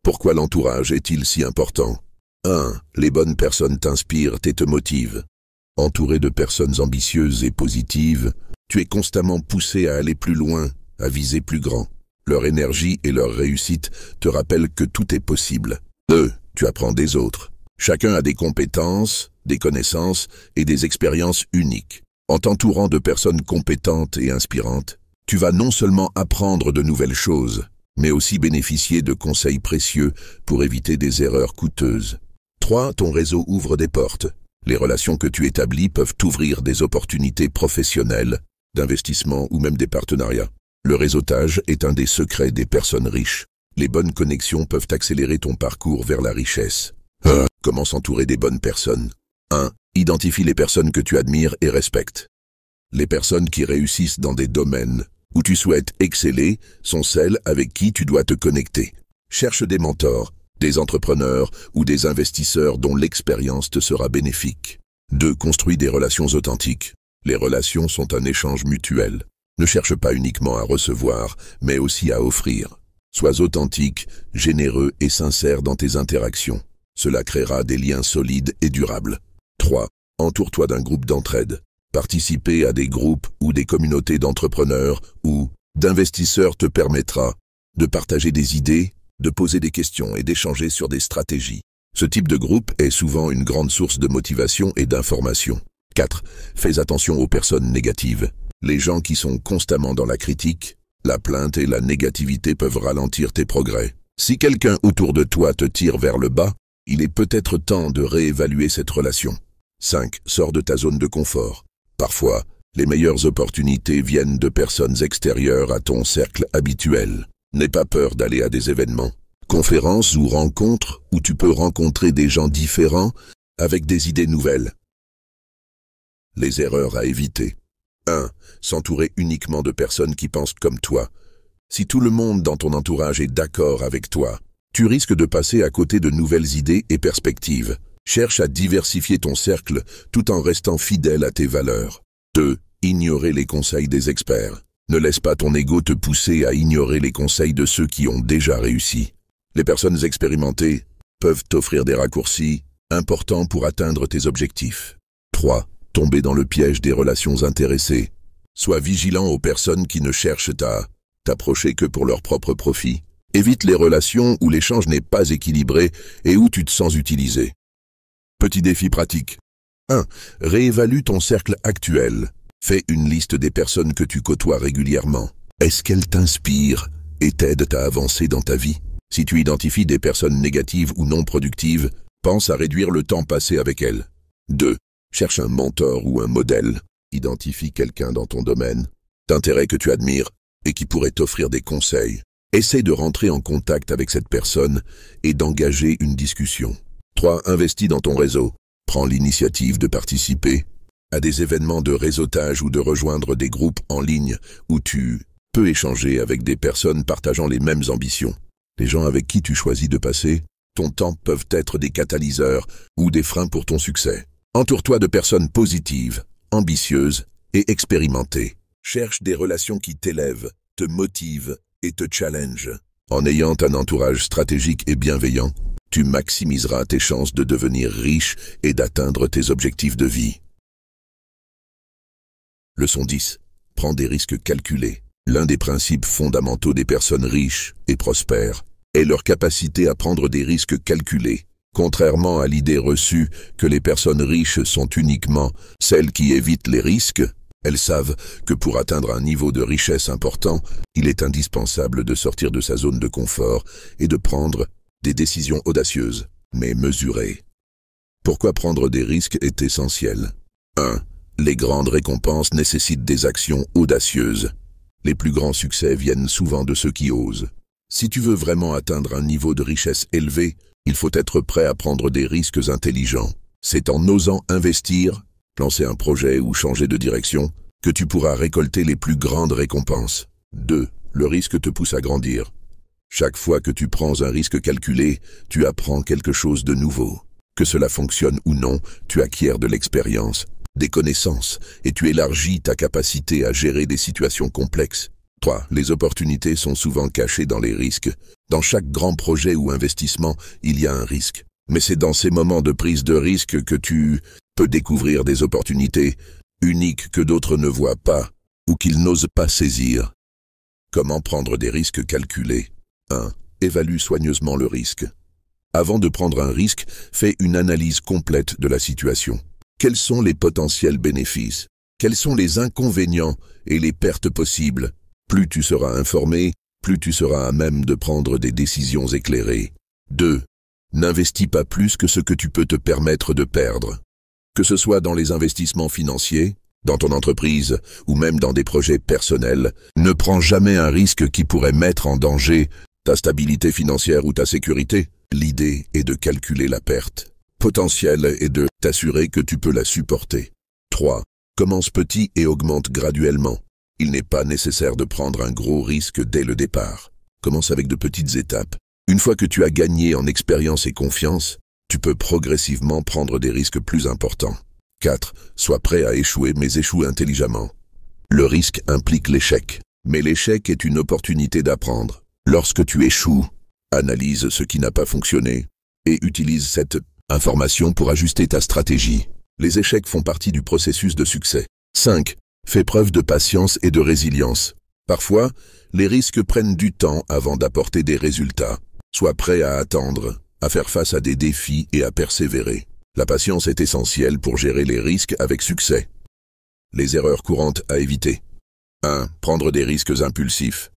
S1: Pourquoi l'entourage est-il si important? 1. Les bonnes personnes t'inspirent et te motivent. Entouré de personnes ambitieuses et positives, tu es constamment poussé à aller plus loin, à viser plus grand. Leur énergie et leur réussite te rappellent que tout est possible. 2. Tu apprends des autres. Chacun a des compétences, des connaissances et des expériences uniques. En t'entourant de personnes compétentes et inspirantes, tu vas non seulement apprendre de nouvelles choses, mais aussi bénéficier de conseils précieux pour éviter des erreurs coûteuses. 3. Ton réseau ouvre des portes. Les relations que tu établis peuvent t'ouvrir des opportunités professionnelles, d'investissement ou même des partenariats. Le réseautage est un des secrets des personnes riches. Les bonnes connexions peuvent accélérer ton parcours vers la richesse. Comment s'entourer des bonnes personnes? 1. Identifie les personnes que tu admires et respectes. Les personnes qui réussissent dans des domaines où tu souhaites exceller sont celles avec qui tu dois te connecter. Cherche des mentors, des entrepreneurs ou des investisseurs dont l'expérience te sera bénéfique. 2. Construis des relations authentiques. Les relations sont un échange mutuel. Ne cherche pas uniquement à recevoir, mais aussi à offrir. Sois authentique, généreux et sincère dans tes interactions. Cela créera des liens solides et durables. 3. Entoure-toi d'un groupe d'entraide. Participer à des groupes ou des communautés d'entrepreneurs ou d'investisseurs te permettra de partager des idées, de poser des questions et d'échanger sur des stratégies. Ce type de groupe est souvent une grande source de motivation et d'information. 4. Fais attention aux personnes négatives. Les gens qui sont constamment dans la critique, la plainte et la négativité peuvent ralentir tes progrès. Si quelqu'un autour de toi te tire vers le bas, il est peut-être temps de réévaluer cette relation. 5. Sors de ta zone de confort. Parfois, les meilleures opportunités viennent de personnes extérieures à ton cercle habituel. N'aie pas peur d'aller à des événements, conférences ou rencontres où tu peux rencontrer des gens différents avec des idées nouvelles. Les erreurs à éviter. 1. S'entourer uniquement de personnes qui pensent comme toi. Si tout le monde dans ton entourage est d'accord avec toi, tu risques de passer à côté de nouvelles idées et perspectives. Cherche à diversifier ton cercle tout en restant fidèle à tes valeurs. 2. Ignorer les conseils des experts. Ne laisse pas ton ego te pousser à ignorer les conseils de ceux qui ont déjà réussi. Les personnes expérimentées peuvent t'offrir des raccourcis importants pour atteindre tes objectifs. 3. Tomber dans le piège des relations intéressées. Sois vigilant aux personnes qui ne cherchent à t'approcher que pour leur propre profit. Évite les relations où l'échange n'est pas équilibré et où tu te sens utilisé. Petit défi pratique. 1. Réévalue ton cercle actuel. Fais une liste des personnes que tu côtoies régulièrement. Est-ce qu'elles t'inspirent et t'aident à avancer dans ta vie? Si tu identifies des personnes négatives ou non productives, pense à réduire le temps passé avec elles. 2. Cherche un mentor ou un modèle. Identifie quelqu'un dans ton domaine d'intérêt que tu admires et qui pourrait t'offrir des conseils. Essaie de rentrer en contact avec cette personne et d'engager une discussion. 3. Investis dans ton réseau. Prends l'initiative de participer à des événements de réseautage ou de rejoindre des groupes en ligne où tu peux échanger avec des personnes partageant les mêmes ambitions. Les gens avec qui tu choisis de passer ton temps peuvent être des catalyseurs ou des freins pour ton succès. Entoure-toi de personnes positives, ambitieuses et expérimentées. Cherche des relations qui t'élèvent, te motivent et te challengent. En ayant un entourage stratégique et bienveillant, tu maximiseras tes chances de devenir riche et d'atteindre tes objectifs de vie. Leçon 10. Prends des risques calculés. L'un des principes fondamentaux des personnes riches et prospères est leur capacité à prendre des risques calculés. Contrairement à l'idée reçue que les personnes riches sont uniquement celles qui évitent les risques, elles savent que pour atteindre un niveau de richesse important, il est indispensable de sortir de sa zone de confort et de prendre des décisions audacieuses, mais mesurées. Pourquoi prendre des risques est essentiel. 1. Les grandes récompenses nécessitent des actions audacieuses. Les plus grands succès viennent souvent de ceux qui osent. Si tu veux vraiment atteindre un niveau de richesse élevé, il faut être prêt à prendre des risques intelligents. C'est en osant investir, lancer un projet ou changer de direction, que tu pourras récolter les plus grandes récompenses. 2. Le risque te pousse à grandir. Chaque fois que tu prends un risque calculé, tu apprends quelque chose de nouveau. Que cela fonctionne ou non, tu acquiers de l'expérience, des connaissances, et tu élargis ta capacité à gérer des situations complexes. 3. Les opportunités sont souvent cachées dans les risques. Dans chaque grand projet ou investissement, il y a un risque. Mais c'est dans ces moments de prise de risque que tu peux découvrir des opportunités uniques que d'autres ne voient pas ou qu'ils n'osent pas saisir. Comment prendre des risques calculés? 1. Évalue soigneusement le risque. Avant de prendre un risque, fais une analyse complète de la situation. Quels sont les potentiels bénéfices? Quels sont les inconvénients et les pertes possibles? Plus tu seras informé, plus tu seras à même de prendre des décisions éclairées. 2. N'investis pas plus que ce que tu peux te permettre de perdre. Que ce soit dans les investissements financiers, dans ton entreprise ou même dans des projets personnels, ne prends jamais un risque qui pourrait mettre en danger ta stabilité financière ou ta sécurité. L'idée est de calculer la perte potentielle et de t'assurer que tu peux la supporter. 3. Commence petit et augmente graduellement. Il n'est pas nécessaire de prendre un gros risque dès le départ. Commence avec de petites étapes. Une fois que tu as gagné en expérience et confiance, tu peux progressivement prendre des risques plus importants. 4. Sois prêt à échouer, mais échoue intelligemment. Le risque implique l'échec, mais l'échec est une opportunité d'apprendre. Lorsque tu échoues, analyse ce qui n'a pas fonctionné et utilise cette information pour ajuster ta stratégie. Les échecs font partie du processus de succès. 5. Fais preuve de patience et de résilience. Parfois, les risques prennent du temps avant d'apporter des résultats. Sois prêt à attendre, à faire face à des défis et à persévérer. La patience est essentielle pour gérer les risques avec succès. Les erreurs courantes à éviter. 1. Prendre des risques impulsifs.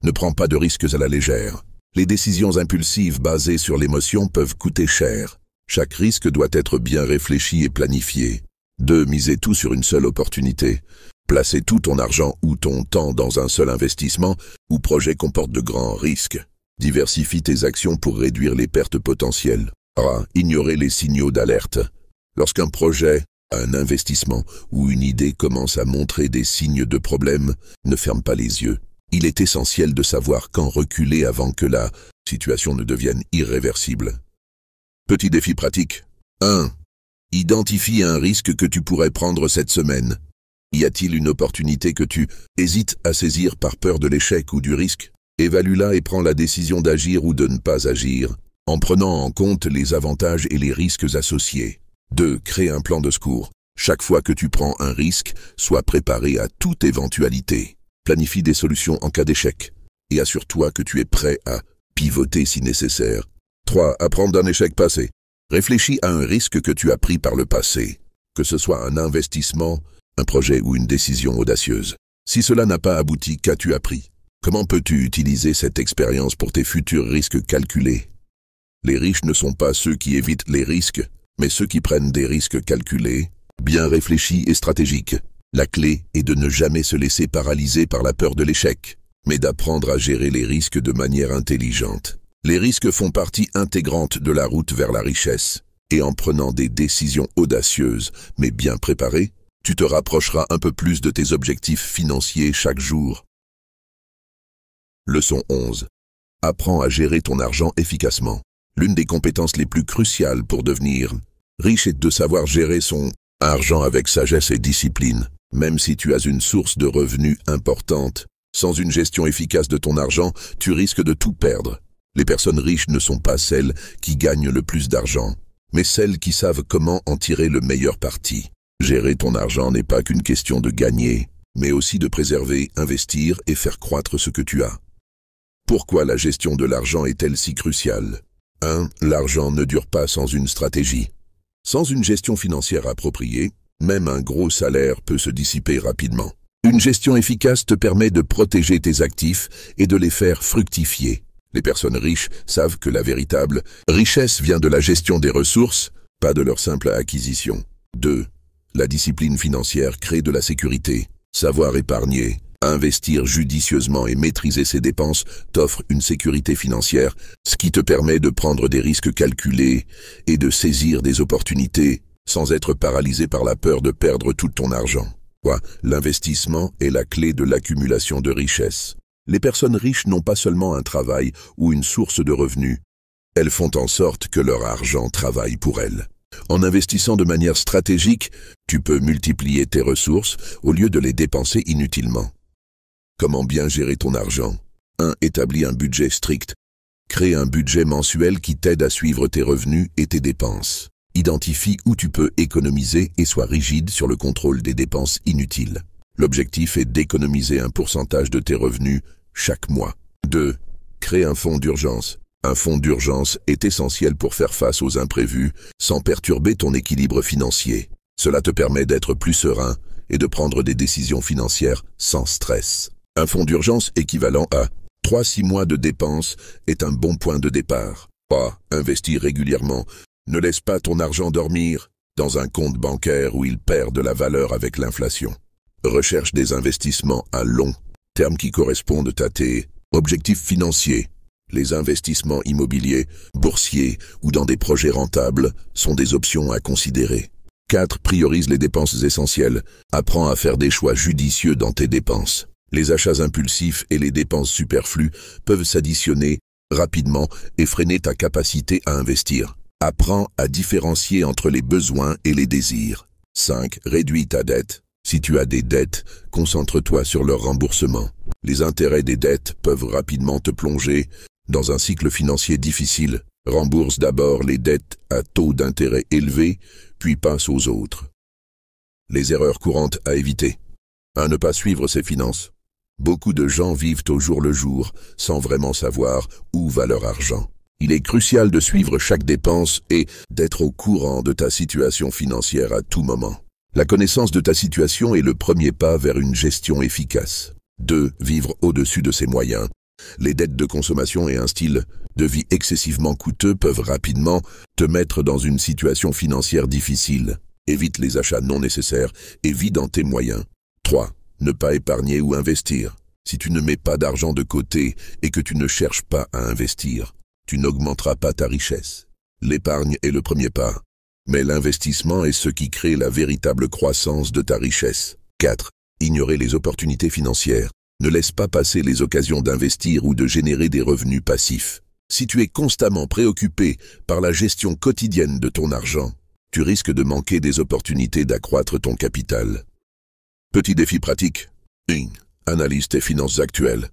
S1: Ne prends pas de risques à la légère. Les décisions impulsives basées sur l'émotion peuvent coûter cher. Chaque risque doit être bien réfléchi et planifié. 2. Miser tout sur une seule opportunité. Placer tout ton argent ou ton temps dans un seul investissement ou projet comporte de grands risques. Diversifie tes actions pour réduire les pertes potentielles. 3. Ignorer les signaux d'alerte. Lorsqu'un projet, un investissement ou une idée commence à montrer des signes de problème, ne ferme pas les yeux. Il est essentiel de savoir quand reculer avant que la situation ne devienne irréversible. Petit défi pratique. 1. Identifie un risque que tu pourrais prendre cette semaine. Y a-t-il une opportunité que tu hésites à saisir par peur de l'échec ou du risque? Évalue-la et prends la décision d'agir ou de ne pas agir, en prenant en compte les avantages et les risques associés. 2. Crée un plan de secours. Chaque fois que tu prends un risque, sois préparé à toute éventualité. Planifie des solutions en cas d'échec et assure-toi que tu es prêt à pivoter si nécessaire. 3. Apprendre d'un échec passé. Réfléchis à un risque que tu as pris par le passé, que ce soit un investissement, un projet ou une décision audacieuse. Si cela n'a pas abouti, qu'as-tu appris? Comment peux-tu utiliser cette expérience pour tes futurs risques calculés? Les riches ne sont pas ceux qui évitent les risques, mais ceux qui prennent des risques calculés, bien réfléchis et stratégiques. La clé est de ne jamais se laisser paralyser par la peur de l'échec, mais d'apprendre à gérer les risques de manière intelligente. Les risques font partie intégrante de la route vers la richesse, et en prenant des décisions audacieuses, mais bien préparées, Tu te rapprocheras un peu plus de tes objectifs financiers chaque jour. Leçon 11. Apprends à gérer ton argent efficacement. L'une des compétences les plus cruciales pour devenir riche est de savoir gérer son argent avec sagesse et discipline. Même si tu as une source de revenus importante, sans une gestion efficace de ton argent, tu risques de tout perdre. Les personnes riches ne sont pas celles qui gagnent le plus d'argent, mais celles qui savent comment en tirer le meilleur parti. Gérer ton argent n'est pas qu'une question de gagner, mais aussi de préserver, investir et faire croître ce que tu as. Pourquoi la gestion de l'argent est-elle si cruciale? 1. L'argent ne dure pas sans une stratégie. Sans une gestion financière appropriée, même un gros salaire peut se dissiper rapidement. Une gestion efficace te permet de protéger tes actifs et de les faire fructifier. Les personnes riches savent que la véritable richesse vient de la gestion des ressources, pas de leur simple acquisition. 2. La discipline financière crée de la sécurité. Savoir épargner, investir judicieusement et maîtriser ses dépenses t'offre une sécurité financière, ce qui te permet de prendre des risques calculés et de saisir des opportunités sans être paralysé par la peur de perdre tout ton argent. L'investissement est la clé de l'accumulation de richesses. Les personnes riches n'ont pas seulement un travail ou une source de revenus, elles font en sorte que leur argent travaille pour elles. En investissant de manière stratégique, tu peux multiplier tes ressources au lieu de les dépenser inutilement. Comment bien gérer ton argent? 1. Établis un budget strict. Crée un budget mensuel qui t'aide à suivre tes revenus et tes dépenses. Identifie où tu peux économiser et sois rigide sur le contrôle des dépenses inutiles. L'objectif est d'économiser un pourcentage de tes revenus chaque mois. 2. Crée un fonds d'urgence. Un fonds d'urgence est essentiel pour faire face aux imprévus sans perturber ton équilibre financier. Cela te permet d'être plus serein et de prendre des décisions financières sans stress. Un fonds d'urgence équivalent à 3-6 mois de dépenses est un bon point de départ. 3. Investir régulièrement. Ne laisse pas ton argent dormir dans un compte bancaire où il perd de la valeur avec l'inflation. Recherche des investissements à long terme qui correspondent à tes objectifs financiers. Les investissements immobiliers, boursiers ou dans des projets rentables sont des options à considérer. 4. Priorise les dépenses essentielles. Apprends à faire des choix judicieux dans tes dépenses. Les achats impulsifs et les dépenses superflues peuvent s'additionner rapidement et freiner ta capacité à investir. Apprends à différencier entre les besoins et les désirs. 5. Réduis ta dette. Si tu as des dettes, concentre-toi sur leur remboursement. Les intérêts des dettes peuvent rapidement te plonger dans un cycle financier difficile. Rembourse d'abord les dettes à taux d'intérêt élevés, puis passe aux autres. Les erreurs courantes à éviter. 1. Ne pas suivre ses finances. Beaucoup de gens vivent au jour le jour, sans vraiment savoir où va leur argent. Il est crucial de suivre chaque dépense et d'être au courant de ta situation financière à tout moment. La connaissance de ta situation est le premier pas vers une gestion efficace. 2. Vivre au-dessus de ses moyens. Les dettes de consommation et un style de vie excessivement coûteux peuvent rapidement te mettre dans une situation financière difficile. Évite les achats non nécessaires et vis dans tes moyens. 3. Ne pas épargner ou investir. Si tu ne mets pas d'argent de côté et que tu ne cherches pas à investir, tu n'augmenteras pas ta richesse. L'épargne est le premier pas, mais l'investissement est ce qui crée la véritable croissance de ta richesse. 4. Ignorer les opportunités financières. Ne laisse pas passer les occasions d'investir ou de générer des revenus passifs. Si tu es constamment préoccupé par la gestion quotidienne de ton argent, tu risques de manquer des opportunités d'accroître ton capital. Petit défi pratique. 1. Analyse tes finances actuelles.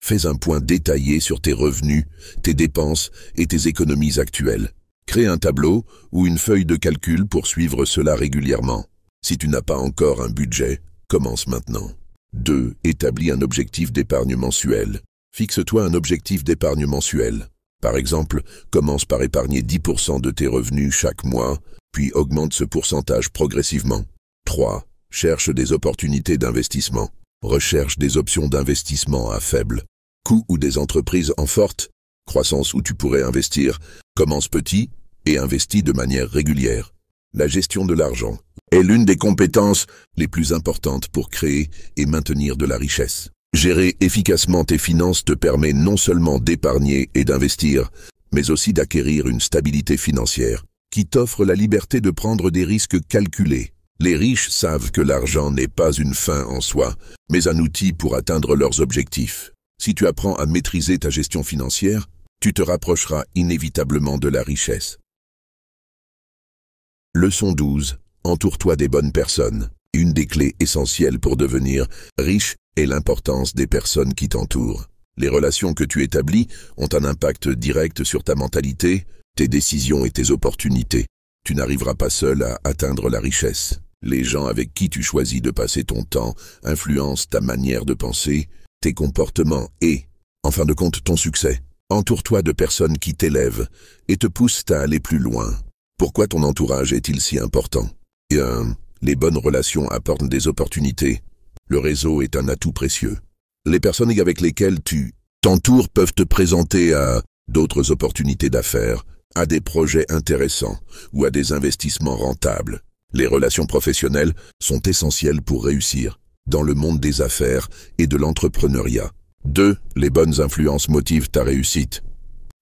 S1: Fais un point détaillé sur tes revenus, tes dépenses et tes économies actuelles. Crée un tableau ou une feuille de calcul pour suivre cela régulièrement. Si tu n'as pas encore un budget, commence maintenant. 2. Établis un objectif d'épargne mensuel. Fixe-toi un objectif d'épargne mensuel. Par exemple, commence par épargner 10% de tes revenus chaque mois, puis augmente ce pourcentage progressivement. 3. Cherche des opportunités d'investissement. Recherche des options d'investissement à faible coût ou des entreprises en forte croissance où tu pourrais investir. Commence petit et investis de manière régulière. La gestion de l'argent est l'une des compétences les plus importantes pour créer et maintenir de la richesse. Gérer efficacement tes finances te permet non seulement d'épargner et d'investir, mais aussi d'acquérir une stabilité financière qui t'offre la liberté de prendre des risques calculés. Les riches savent que l'argent n'est pas une fin en soi, mais un outil pour atteindre leurs objectifs. Si tu apprends à maîtriser ta gestion financière, tu te rapprocheras inévitablement de la richesse. Leçon 12. Entoure-toi des bonnes personnes. Une des clés essentielles pour devenir riche est l'importance des personnes qui t'entourent. Les relations que tu établis ont un impact direct sur ta mentalité, tes décisions et tes opportunités. Tu n'arriveras pas seul à atteindre la richesse. Les gens avec qui tu choisis de passer ton temps influencent ta manière de penser, tes comportements et, en fin de compte, ton succès. Entoure-toi de personnes qui t'élèvent et te poussent à aller plus loin. Pourquoi ton entourage est-il si important? Les bonnes relations apportent des opportunités. Le réseau est un atout précieux. Les personnes avec lesquelles tu t'entoures peuvent te présenter à d'autres opportunités d'affaires, à des projets intéressants ou à des investissements rentables. Les relations professionnelles sont essentielles pour réussir dans le monde des affaires et de l'entrepreneuriat. 2. Les bonnes influences motivent ta réussite.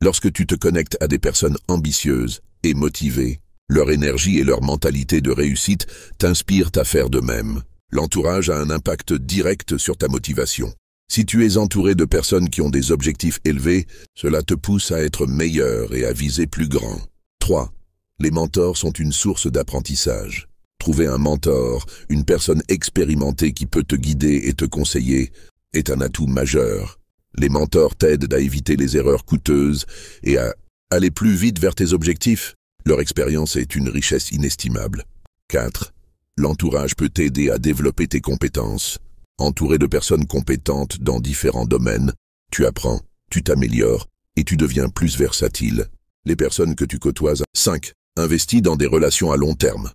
S1: Lorsque tu te connectes à des personnes ambitieuses et motivées, leur énergie et leur mentalité de réussite t'inspirent à faire de même. L'entourage a un impact direct sur ta motivation. Si tu es entouré de personnes qui ont des objectifs élevés, cela te pousse à être meilleur et à viser plus grand. 3. Les mentors sont une source d'apprentissage. Trouver un mentor, une personne expérimentée qui peut te guider et te conseiller, est un atout majeur. Les mentors t'aident à éviter les erreurs coûteuses et à aller plus vite vers tes objectifs. Leur expérience est une richesse inestimable. 4. L'entourage peut t'aider à développer tes compétences. Entouré de personnes compétentes dans différents domaines, tu apprends, tu t'améliores et tu deviens plus versatile. Les personnes que tu côtoies. 5. Investis dans des relations à long terme.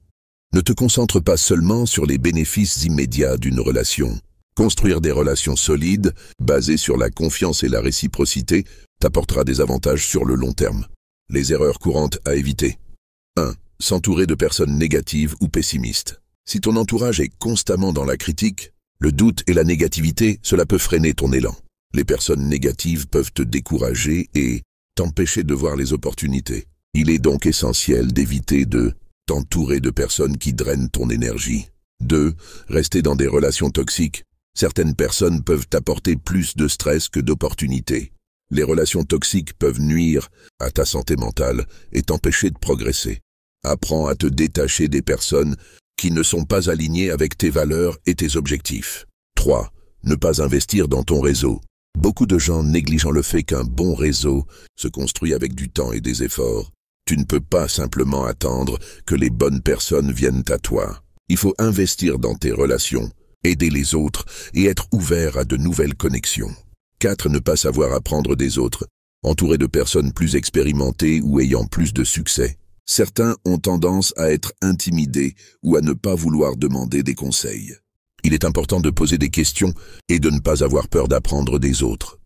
S1: Ne te concentre pas seulement sur les bénéfices immédiats d'une relation. Construire des relations solides, basées sur la confiance et la réciprocité, t'apportera des avantages sur le long terme. Les erreurs courantes à éviter. 1. S'entourer de personnes négatives ou pessimistes. Si ton entourage est constamment dans la critique, le doute et la négativité, cela peut freiner ton élan. Les personnes négatives peuvent te décourager et t'empêcher de voir les opportunités. Il est donc essentiel d'éviter de t'entourer de personnes qui drainent ton énergie. 2. Rester dans des relations toxiques. Certaines personnes peuvent t'apporter plus de stress que d'opportunités. Les relations toxiques peuvent nuire à ta santé mentale et t'empêcher de progresser. Apprends à te détacher des personnes qui ne sont pas alignées avec tes valeurs et tes objectifs. 3. Ne pas investir dans ton réseau. Beaucoup de gens négligeant le fait qu'un bon réseau se construit avec du temps et des efforts. Tu ne peux pas simplement attendre que les bonnes personnes viennent à toi. Il faut investir dans tes relations, aider les autres et être ouvert à de nouvelles connexions. 4. Ne pas savoir apprendre des autres. Entouré de personnes plus expérimentées ou ayant plus de succès. Certains ont tendance à être intimidés ou à ne pas vouloir demander des conseils. Il est important de poser des questions et de ne pas avoir peur d'apprendre des autres.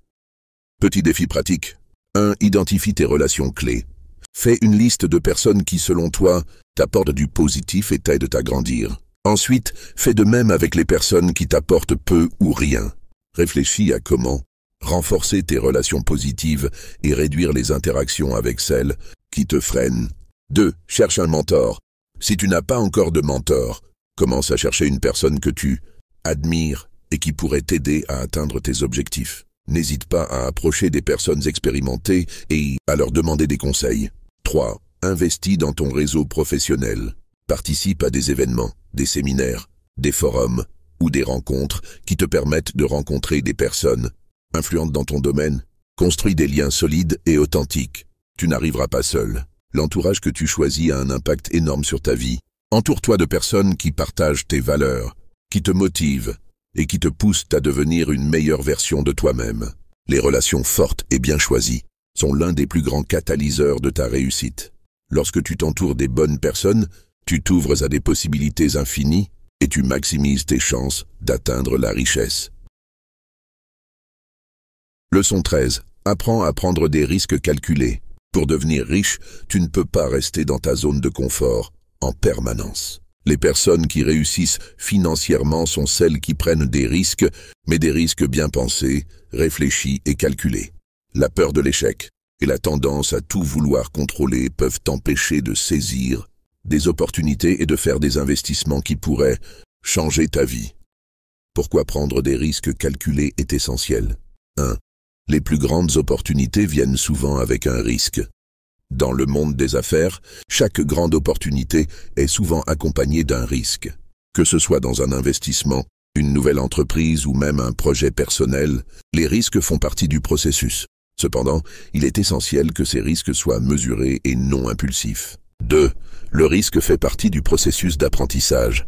S1: Petit défi pratique. 1. Identifie tes relations clés. Fais une liste de personnes qui, selon toi, t'apportent du positif et t'aident à grandir. Ensuite, fais de même avec les personnes qui t'apportent peu ou rien. Réfléchis à comment renforcer tes relations positives et réduire les interactions avec celles qui te freinent. 2. Cherche un mentor. Si tu n'as pas encore de mentor, commence à chercher une personne que tu admires et qui pourrait t'aider à atteindre tes objectifs. N'hésite pas à approcher des personnes expérimentées et à leur demander des conseils. 3. Investis dans ton réseau professionnel. Participe à des événements, des séminaires, des forums ou des rencontres qui te permettent de rencontrer des personnes influentes dans ton domaine. Construis des liens solides et authentiques. Tu n'arriveras pas seul. L'entourage que tu choisis a un impact énorme sur ta vie. Entoure-toi de personnes qui partagent tes valeurs, qui te motivent et qui te poussent à devenir une meilleure version de toi-même. Les relations fortes et bien choisies sont l'un des plus grands catalyseurs de ta réussite. Lorsque tu t'entoures des bonnes personnes, tu t'ouvres à des possibilités infinies et tu maximises tes chances d'atteindre la richesse. Leçon 13. Apprends à prendre des risques calculés. Pour devenir riche, tu ne peux pas rester dans ta zone de confort en permanence. Les personnes qui réussissent financièrement sont celles qui prennent des risques, mais des risques bien pensés, réfléchis et calculés. La peur de l'échec et la tendance à tout vouloir contrôler peuvent t'empêcher de saisir des opportunités et de faire des investissements qui pourraient changer ta vie. Pourquoi prendre des risques calculés est essentiel. 1. Les plus grandes opportunités viennent souvent avec un risque. Dans le monde des affaires, chaque grande opportunité est souvent accompagnée d'un risque. Que ce soit dans un investissement, une nouvelle entreprise ou même un projet personnel, les risques font partie du processus. Cependant, il est essentiel que ces risques soient mesurés et non impulsifs. 2. Le risque fait partie du processus d'apprentissage.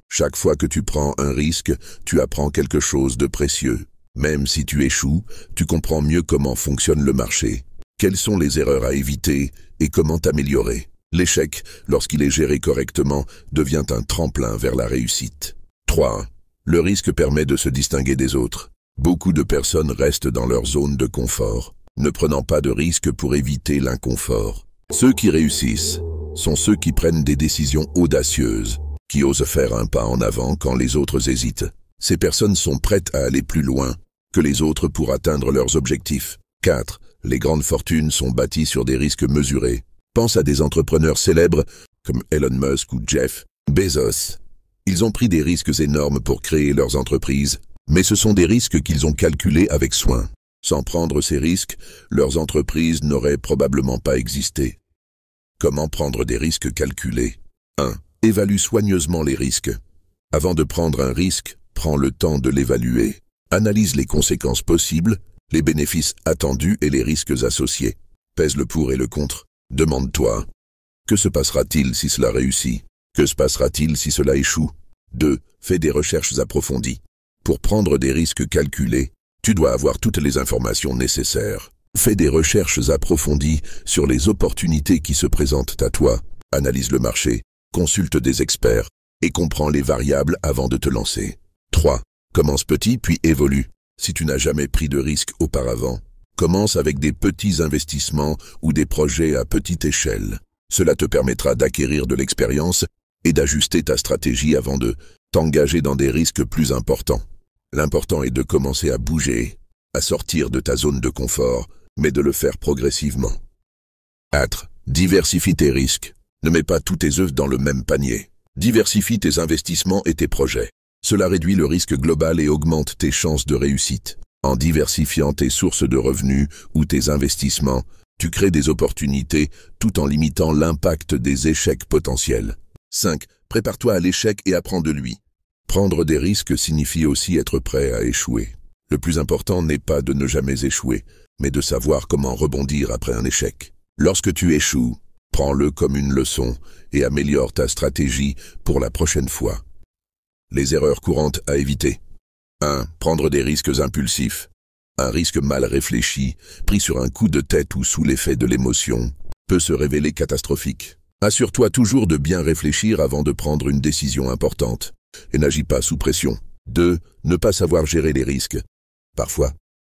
S1: Chaque fois que tu prends un risque, tu apprends quelque chose de précieux. Même si tu échoues, tu comprends mieux comment fonctionne le marché, quelles sont les erreurs à éviter et comment t'améliorer. L'échec, lorsqu'il est géré correctement, devient un tremplin vers la réussite. 3. Le risque permet de se distinguer des autres. Beaucoup de personnes restent dans leur zone de confort, ne prenant pas de risques pour éviter l'inconfort. Ceux qui réussissent sont ceux qui prennent des décisions audacieuses, qui osent faire un pas en avant quand les autres hésitent. Ces personnes sont prêtes à aller plus loin que les autres pour atteindre leurs objectifs. 4. Les grandes fortunes sont bâties sur des risques mesurés. Pense à des entrepreneurs célèbres comme Elon Musk ou Jeff Bezos. Ils ont pris des risques énormes pour créer leurs entreprises, mais ce sont des risques qu'ils ont calculés avec soin. Sans prendre ces risques, leurs entreprises n'auraient probablement pas existé. Comment prendre des risques calculés? 1. Évalue soigneusement les risques. Avant de prendre un risque, prends le temps de l'évaluer. Analyse les conséquences possibles, les bénéfices attendus et les risques associés. Pèse le pour et le contre. Demande-toi, que se passera-t-il si cela réussit? Que se passera-t-il si cela échoue? 2. Fais des recherches approfondies. Pour prendre des risques calculés, tu dois avoir toutes les informations nécessaires. Fais des recherches approfondies sur les opportunités qui se présentent à toi. Analyse le marché, consulte des experts et comprends les variables avant de te lancer. 3. Commence petit puis évolue. Si tu n'as jamais pris de risque auparavant, commence avec des petits investissements ou des projets à petite échelle. Cela te permettra d'acquérir de l'expérience et d'ajuster ta stratégie avant de t'engager dans des risques plus importants. L'important est de commencer à bouger, à sortir de ta zone de confort, mais de le faire progressivement. 4. Diversifie tes risques. Ne mets pas tous tes œufs dans le même panier. Diversifie tes investissements et tes projets. Cela réduit le risque global et augmente tes chances de réussite. En diversifiant tes sources de revenus ou tes investissements, tu crées des opportunités tout en limitant l'impact des échecs potentiels. 5. Prépare-toi à l'échec et apprends de lui. Prendre des risques signifie aussi être prêt à échouer. Le plus important n'est pas de ne jamais échouer, mais de savoir comment rebondir après un échec. Lorsque tu échoues, prends-le comme une leçon et améliore ta stratégie pour la prochaine fois. Les erreurs courantes à éviter. 1. Prendre des risques impulsifs. Un risque mal réfléchi, pris sur un coup de tête ou sous l'effet de l'émotion, peut se révéler catastrophique. Assure-toi toujours de bien réfléchir avant de prendre une décision importante et n'agis pas sous pression. 2. Ne pas savoir gérer les risques. Parfois,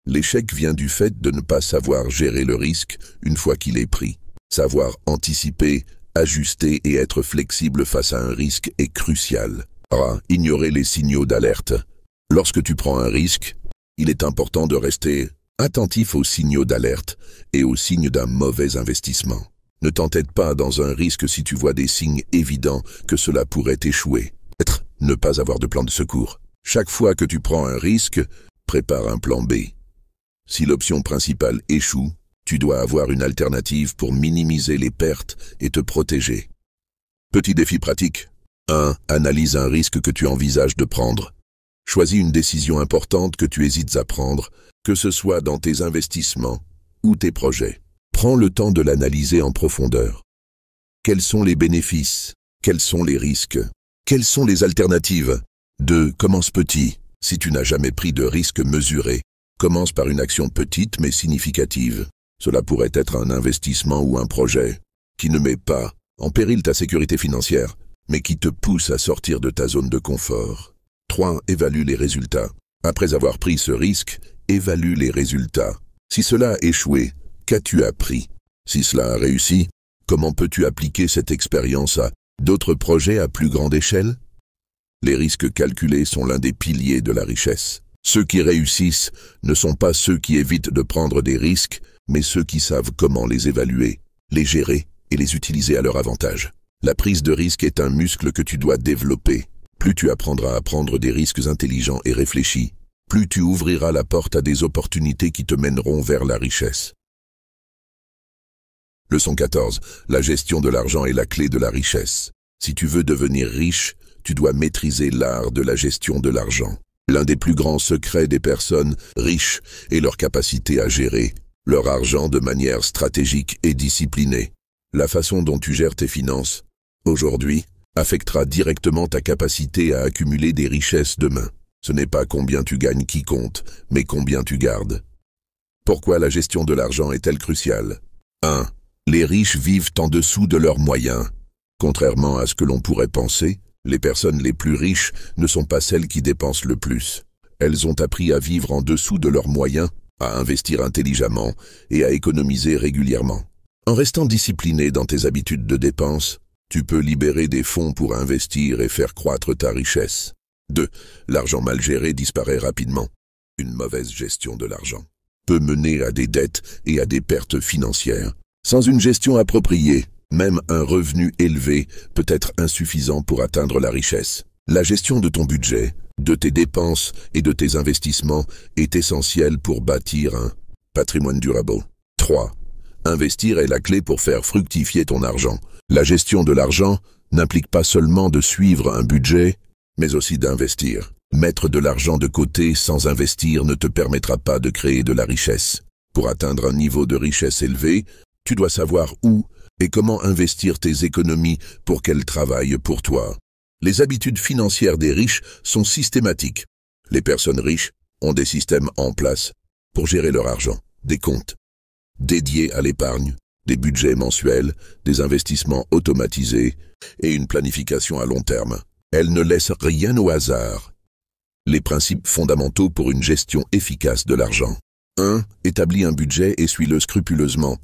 S1: l'échec vient du fait de ne pas savoir gérer le risque une fois qu'il est pris. Savoir anticiper, ajuster et être flexible face à un risque est crucial. 3. Ignorer les signaux d'alerte. Lorsque tu prends un risque, il est important de rester attentif aux signaux d'alerte et aux signes d'un mauvais investissement. Ne t'entête pas dans un risque si tu vois des signes évidents que cela pourrait échouer. Ne pas avoir de plan de secours. Chaque fois que tu prends un risque, prépare un plan B. Si l'option principale échoue, tu dois avoir une alternative pour minimiser les pertes et te protéger. Petit défi pratique. 1. Analyse un risque que tu envisages de prendre. Choisis une décision importante que tu hésites à prendre, que ce soit dans tes investissements ou tes projets. Prends le temps de l'analyser en profondeur. Quels sont les bénéfices? Quels sont les risques? Quelles sont les alternatives? 2. Commence petit. Si tu n'as jamais pris de risque mesuré, commence par une action petite mais significative. Cela pourrait être un investissement ou un projet qui ne met pas en péril ta sécurité financière, mais qui te pousse à sortir de ta zone de confort. 3. Évalue les résultats. Après avoir pris ce risque, évalue les résultats. Si cela a échoué, qu'as-tu appris? Si cela a réussi, comment peux-tu appliquer cette expérience à d'autres projets à plus grande échelle? Les risques calculés sont l'un des piliers de la richesse. Ceux qui réussissent ne sont pas ceux qui évitent de prendre des risques, mais ceux qui savent comment les évaluer, les gérer et les utiliser à leur avantage. La prise de risque est un muscle que tu dois développer. Plus tu apprendras à prendre des risques intelligents et réfléchis, plus tu ouvriras la porte à des opportunités qui te mèneront vers la richesse. Leçon 14. La gestion de l'argent est la clé de la richesse. Si tu veux devenir riche, tu dois maîtriser l'art de la gestion de l'argent. L'un des plus grands secrets des personnes riches est leur capacité à gérer leur argent de manière stratégique et disciplinée. La façon dont tu gères tes finances aujourd'hui affectera directement ta capacité à accumuler des richesses demain. Ce n'est pas combien tu gagnes qui compte, mais combien tu gardes. Pourquoi la gestion de l'argent est-elle cruciale? 1. Les riches vivent en dessous de leurs moyens. Contrairement à ce que l'on pourrait penser, les personnes les plus riches ne sont pas celles qui dépensent le plus. Elles ont appris à vivre en dessous de leurs moyens, à investir intelligemment et à économiser régulièrement. En restant discipliné dans tes habitudes de dépenses, tu peux libérer des fonds pour investir et faire croître ta richesse. 2. L'argent mal géré disparaît rapidement. Une mauvaise gestion de l'argent peut mener à des dettes et à des pertes financières. Sans une gestion appropriée, même un revenu élevé peut être insuffisant pour atteindre la richesse. La gestion de ton budget, de tes dépenses et de tes investissements est essentielle pour bâtir un patrimoine durable. 3. Investir est la clé pour faire fructifier ton argent. La gestion de l'argent n'implique pas seulement de suivre un budget, mais aussi d'investir. Mettre de l'argent de côté sans investir ne te permettra pas de créer de la richesse. Pour atteindre un niveau de richesse élevé, tu dois savoir où et comment investir tes économies pour qu'elles travaillent pour toi. Les habitudes financières des riches sont systématiques. Les personnes riches ont des systèmes en place pour gérer leur argent, des comptes dédiés à l'épargne, des budgets mensuels, des investissements automatisés et une planification à long terme. Elles ne laissent rien au hasard. Les principes fondamentaux pour une gestion efficace de l'argent. 1. Établis un budget et suis-le scrupuleusement.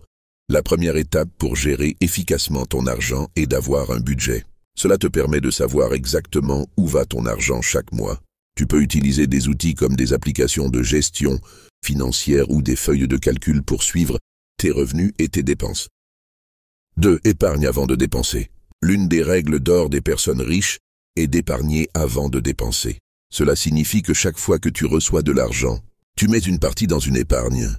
S1: La première étape pour gérer efficacement ton argent est d'avoir un budget. Cela te permet de savoir exactement où va ton argent chaque mois. Tu peux utiliser des outils comme des applications de gestion financière ou des feuilles de calcul pour suivre tes revenus et tes dépenses. 2. Épargne avant de dépenser. L'une des règles d'or des personnes riches est d'épargner avant de dépenser. Cela signifie que chaque fois que tu reçois de l'argent, tu mets une partie dans une épargne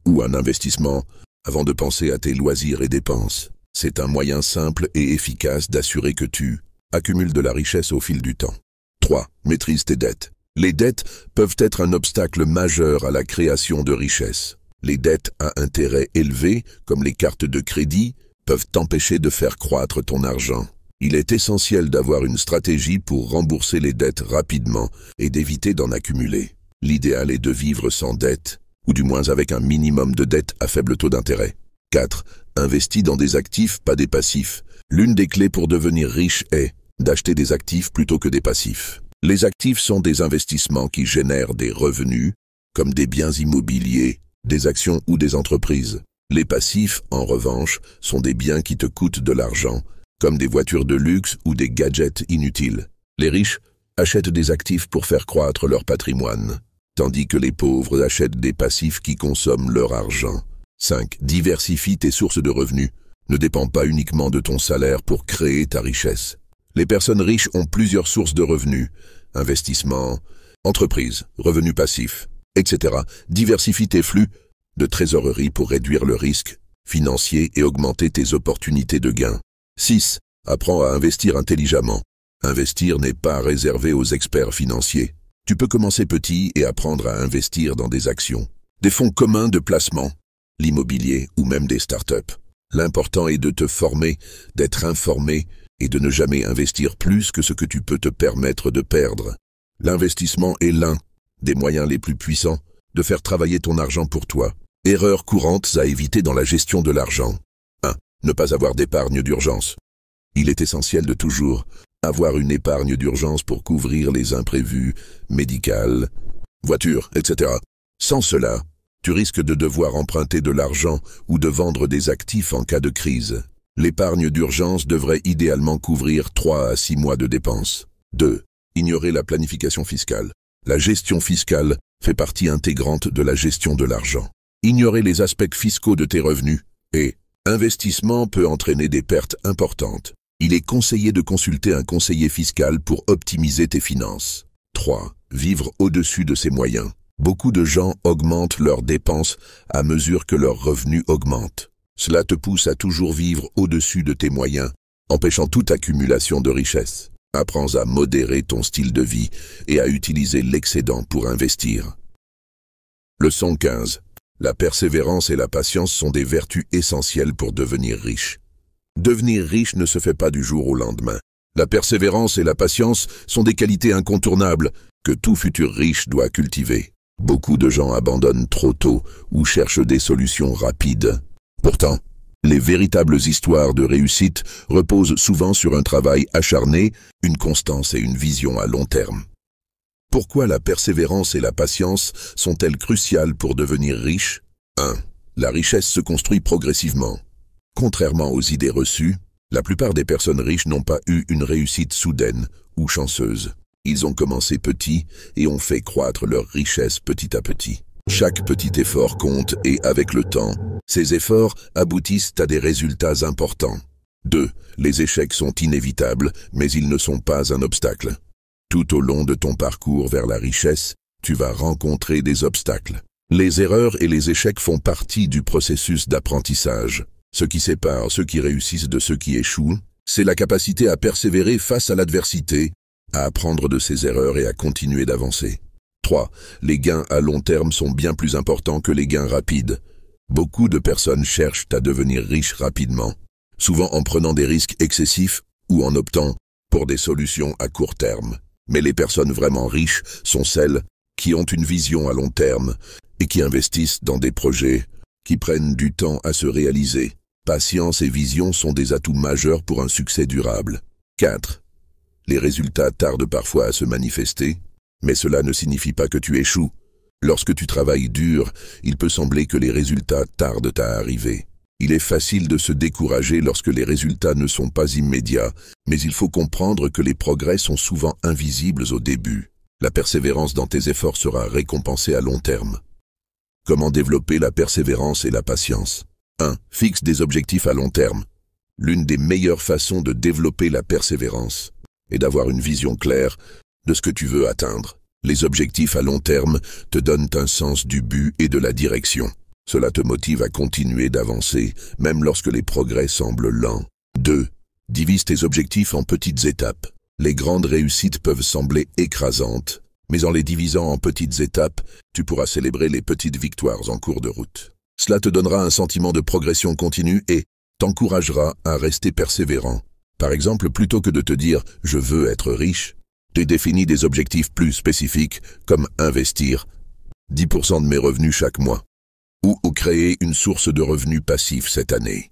S1: ou un investissement avant de penser à tes loisirs et dépenses. C'est un moyen simple et efficace d'assurer que tu accumules de la richesse au fil du temps. 3. Maîtrise tes dettes. Les dettes peuvent être un obstacle majeur à la création de richesse. Les dettes à intérêt élevé, comme les cartes de crédit, peuvent t'empêcher de faire croître ton argent. Il est essentiel d'avoir une stratégie pour rembourser les dettes rapidement et d'éviter d'en accumuler. L'idéal est de vivre sans dette, ou du moins avec un minimum de dettes à faible taux d'intérêt. 4. Investis dans des actifs, pas des passifs. L'une des clés pour devenir riche est d'acheter des actifs plutôt que des passifs. Les actifs sont des investissements qui génèrent des revenus, comme des biens immobiliers, des actions ou des entreprises. Les passifs, en revanche, sont des biens qui te coûtent de l'argent, comme des voitures de luxe ou des gadgets inutiles. Les riches achètent des actifs pour faire croître leur patrimoine, tandis que les pauvres achètent des passifs qui consomment leur argent. 5. Diversifie tes sources de revenus. Ne dépends pas uniquement de ton salaire pour créer ta richesse. Les personnes riches ont plusieurs sources de revenus, investissements, entreprises, revenus passifs, etc. Diversifie tes flux de trésorerie pour réduire le risque financier et augmenter tes opportunités de gain. 6. Apprends à investir intelligemment. Investir n'est pas réservé aux experts financiers. Tu peux commencer petit et apprendre à investir dans des actions, des fonds communs de placement, l'immobilier ou même des startups. L'important est de te former, d'être informé et de ne jamais investir plus que ce que tu peux te permettre de perdre. L'investissement est l'un des moyens les plus puissants de faire travailler ton argent pour toi. Erreurs courantes à éviter dans la gestion de l'argent. 1. Ne pas avoir d'épargne d'urgence. Il est essentiel de toujours avoir une épargne d'urgence pour couvrir les imprévus, médicales, voitures, etc. Sans cela, tu risques de devoir emprunter de l'argent ou de vendre des actifs en cas de crise. L'épargne d'urgence devrait idéalement couvrir 3 à 6 mois de dépenses. 2. Ignorer la planification fiscale. La gestion fiscale fait partie intégrante de la gestion de l'argent. Ignorer les aspects fiscaux de tes revenus et investissements peut entraîner des pertes importantes. Il est conseillé de consulter un conseiller fiscal pour optimiser tes finances. 3. Vivre au-dessus de ses moyens. Beaucoup de gens augmentent leurs dépenses à mesure que leurs revenus augmentent. Cela te pousse à toujours vivre au-dessus de tes moyens, empêchant toute accumulation de richesse. Apprends à modérer ton style de vie et à utiliser l'excédent pour investir. Leçon 15. La persévérance et la patience sont des vertus essentielles pour devenir riche. Devenir riche ne se fait pas du jour au lendemain. La persévérance et la patience sont des qualités incontournables que tout futur riche doit cultiver. Beaucoup de gens abandonnent trop tôt ou cherchent des solutions rapides. Pourtant, les véritables histoires de réussite reposent souvent sur un travail acharné, une constance et une vision à long terme. Pourquoi la persévérance et la patience sont-elles cruciales pour devenir riche? 1. La richesse se construit progressivement. Contrairement aux idées reçues, la plupart des personnes riches n'ont pas eu une réussite soudaine ou chanceuse. Ils ont commencé petits et ont fait croître leur richesse petit à petit. Chaque petit effort compte et, avec le temps, ces efforts aboutissent à des résultats importants. 2. Les échecs sont inévitables, mais ils ne sont pas un obstacle. Tout au long de ton parcours vers la richesse, tu vas rencontrer des obstacles. Les erreurs et les échecs font partie du processus d'apprentissage. Ce qui sépare ceux qui réussissent de ceux qui échouent, c'est la capacité à persévérer face à l'adversité, à apprendre de ses erreurs et à continuer d'avancer. 3. Les gains à long terme sont bien plus importants que les gains rapides. Beaucoup de personnes cherchent à devenir riches rapidement, souvent en prenant des risques excessifs ou en optant pour des solutions à court terme. Mais les personnes vraiment riches sont celles qui ont une vision à long terme et qui investissent dans des projets qui prennent du temps à se réaliser. Patience et vision sont des atouts majeurs pour un succès durable. 4. Les résultats tardent parfois à se manifester, mais cela ne signifie pas que tu échoues. Lorsque tu travailles dur, il peut sembler que les résultats tardent à arriver. Il est facile de se décourager lorsque les résultats ne sont pas immédiats, mais il faut comprendre que les progrès sont souvent invisibles au début. La persévérance dans tes efforts sera récompensée à long terme. Comment développer la persévérance et la patience? 1. Fixe des objectifs à long terme. L'une des meilleures façons de développer la persévérance est d'avoir une vision claire de ce que tu veux atteindre. Les objectifs à long terme te donnent un sens du but et de la direction. Cela te motive à continuer d'avancer, même lorsque les progrès semblent lents. 2. Divise tes objectifs en petites étapes. Les grandes réussites peuvent sembler écrasantes, mais en les divisant en petites étapes, tu pourras célébrer les petites victoires en cours de route. Cela te donnera un sentiment de progression continue et t'encouragera à rester persévérant. Par exemple, plutôt que de te dire « je veux être riche », tu définis des objectifs plus spécifiques comme investir 10% de mes revenus chaque mois ou créer une source de revenus passifs cette année.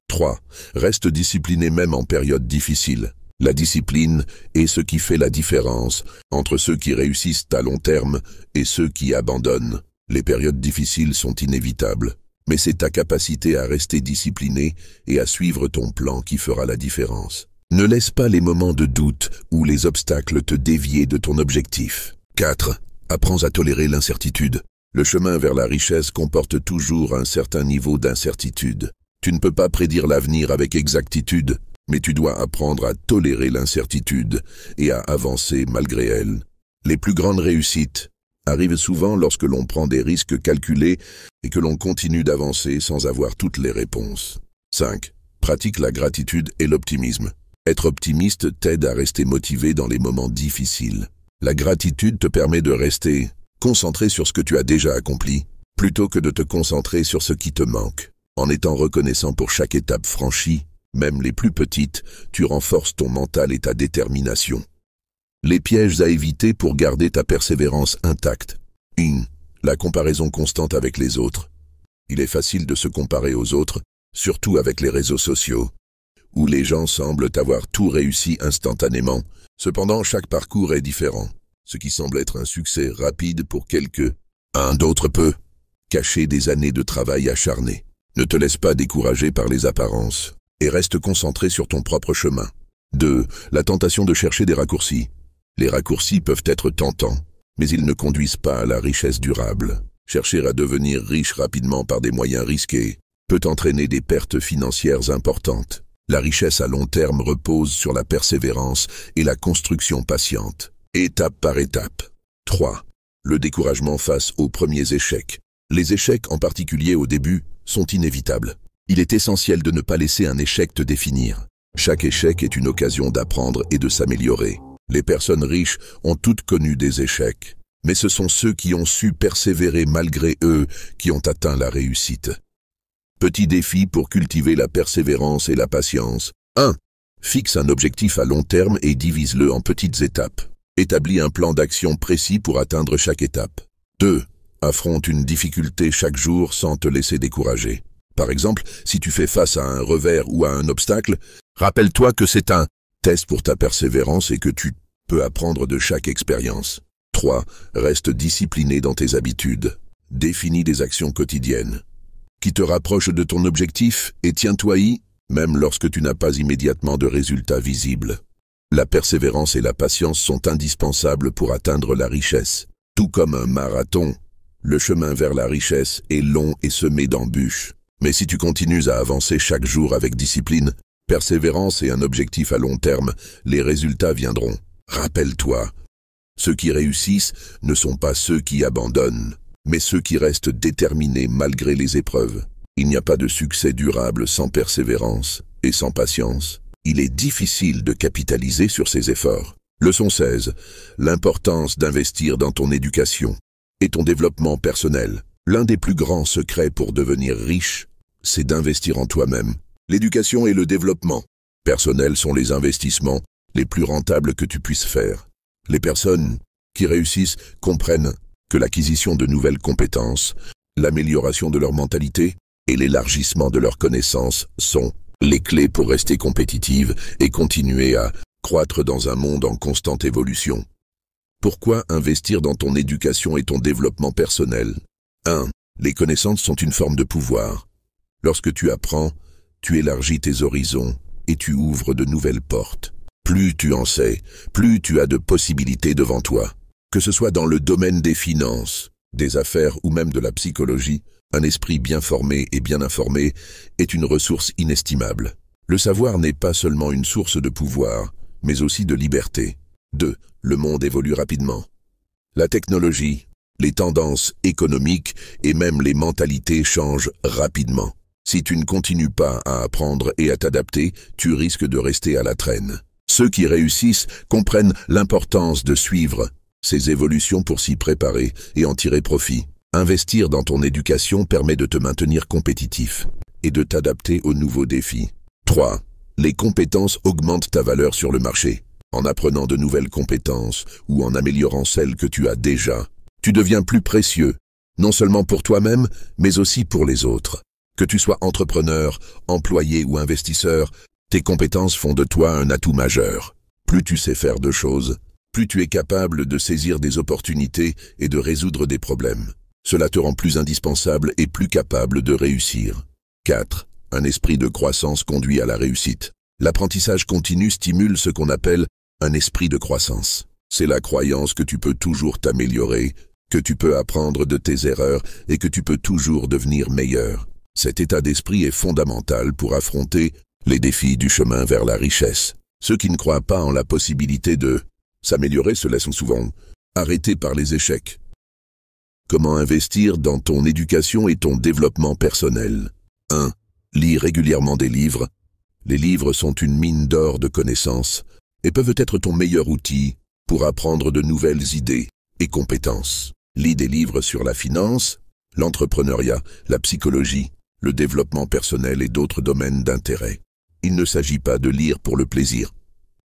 S1: 3. Reste discipliné même en période difficile. La discipline est ce qui fait la différence entre ceux qui réussissent à long terme et ceux qui abandonnent. Les périodes difficiles sont inévitables, mais c'est ta capacité à rester discipliné et à suivre ton plan qui fera la différence. Ne laisse pas les moments de doute ou les obstacles te dévier de ton objectif. 4. Apprends à tolérer l'incertitude. Le chemin vers la richesse comporte toujours un certain niveau d'incertitude. Tu ne peux pas prédire l'avenir avec exactitude, mais tu dois apprendre à tolérer l'incertitude et à avancer malgré elle. Les plus grandes réussites arrivent souvent lorsque l'on prend des risques calculés et que l'on continue d'avancer sans avoir toutes les réponses. 5. Pratique la gratitude et l'optimisme. Être optimiste t'aide à rester motivé dans les moments difficiles. La gratitude te permet de rester concentré sur ce que tu as déjà accompli, plutôt que de te concentrer sur ce qui te manque. En étant reconnaissant pour chaque étape franchie, même les plus petites, tu renforces ton mental et ta détermination. Les pièges à éviter pour garder ta persévérance intacte. 1. La comparaison constante avec les autres. Il est facile de se comparer aux autres, surtout avec les réseaux sociaux, où les gens semblent avoir tout réussi instantanément. Cependant, chaque parcours est différent. Ce qui semble être un succès rapide pour quelques-uns d'autres peut cacher des années de travail acharné. Ne te laisse pas décourager par les apparences et reste concentré sur ton propre chemin. 2. La tentation de chercher des raccourcis. Les raccourcis peuvent être tentants, mais ils ne conduisent pas à la richesse durable. Chercher à devenir riche rapidement par des moyens risqués peut entraîner des pertes financières importantes. La richesse à long terme repose sur la persévérance et la construction patiente, étape par étape. 3. Le découragement face aux premiers échecs. Les échecs, en particulier au début, sont inévitables. Il est essentiel de ne pas laisser un échec te définir. Chaque échec est une occasion d'apprendre et de s'améliorer. Les personnes riches ont toutes connu des échecs, mais ce sont ceux qui ont su persévérer malgré eux qui ont atteint la réussite. Petit défi pour cultiver la persévérance et la patience. 1. Fixe un objectif à long terme et divise-le en petites étapes. Établis un plan d'action précis pour atteindre chaque étape. 2. Affronte une difficulté chaque jour sans te laisser décourager. Par exemple, si tu fais face à un revers ou à un obstacle, rappelle-toi que c'est un test pour ta persévérance et que tu peux apprendre de chaque expérience. 3. Reste discipliné dans tes habitudes. Définis des actions quotidiennes qui te rapprochent de ton objectif et tiens-toi-y, même lorsque tu n'as pas immédiatement de résultats visibles. La persévérance et la patience sont indispensables pour atteindre la richesse. Tout comme un marathon, le chemin vers la richesse est long et semé d'embûches. Mais si tu continues à avancer chaque jour avec discipline, persévérance et un objectif à long terme, les résultats viendront. Rappelle-toi, ceux qui réussissent ne sont pas ceux qui abandonnent, mais ceux qui restent déterminés malgré les épreuves. Il n'y a pas de succès durable sans persévérance et sans patience. Il est difficile de capitaliser sur ces efforts. Leçon 16. L'importance d'investir dans ton éducation et ton développement personnel. L'un des plus grands secrets pour devenir riche, c'est d'investir en toi-même. L'éducation et le développement personnel sont les investissements les plus rentables que tu puisses faire. Les personnes qui réussissent comprennent que l'acquisition de nouvelles compétences, l'amélioration de leur mentalité et l'élargissement de leurs connaissances sont les clés pour rester compétitive et continuer à croître dans un monde en constante évolution. Pourquoi investir dans ton éducation et ton développement personnel? 1. Les connaissances sont une forme de pouvoir. Lorsque tu apprends, tu élargis tes horizons et tu ouvres de nouvelles portes. Plus tu en sais, plus tu as de possibilités devant toi. Que ce soit dans le domaine des finances, des affaires ou même de la psychologie, un esprit bien formé et bien informé est une ressource inestimable. Le savoir n'est pas seulement une source de pouvoir, mais aussi de liberté. 2. Le monde évolue rapidement. La technologie, les tendances économiques et même les mentalités changent rapidement. Si tu ne continues pas à apprendre et à t'adapter, tu risques de rester à la traîne. Ceux qui réussissent comprennent l'importance de suivre ces évolutions pour s'y préparer et en tirer profit. Investir dans ton éducation permet de te maintenir compétitif et de t'adapter aux nouveaux défis. 3. Les compétences augmentent ta valeur sur le marché. En apprenant de nouvelles compétences ou en améliorant celles que tu as déjà, tu deviens plus précieux, non seulement pour toi-même, mais aussi pour les autres. Que tu sois entrepreneur, employé ou investisseur, tes compétences font de toi un atout majeur. Plus tu sais faire de choses, plus tu es capable de saisir des opportunités et de résoudre des problèmes. Cela te rend plus indispensable et plus capable de réussir. 4. Un esprit de croissance conduit à la réussite. L'apprentissage continu stimule ce qu'on appelle un esprit de croissance. C'est la croyance que tu peux toujours t'améliorer, que tu peux apprendre de tes erreurs et que tu peux toujours devenir meilleur. Cet état d'esprit est fondamental pour affronter les défis du chemin vers la richesse. Ceux qui ne croient pas en la possibilité de s'améliorer se laissent souvent arrêter par les échecs. Comment investir dans ton éducation et ton développement personnel? 1. Lis régulièrement des livres. Les livres sont une mine d'or de connaissances et peuvent être ton meilleur outil pour apprendre de nouvelles idées et compétences. Lis des livres sur la finance, l'entrepreneuriat, la psychologie, le développement personnel et d'autres domaines d'intérêt. Il ne s'agit pas de lire pour le plaisir,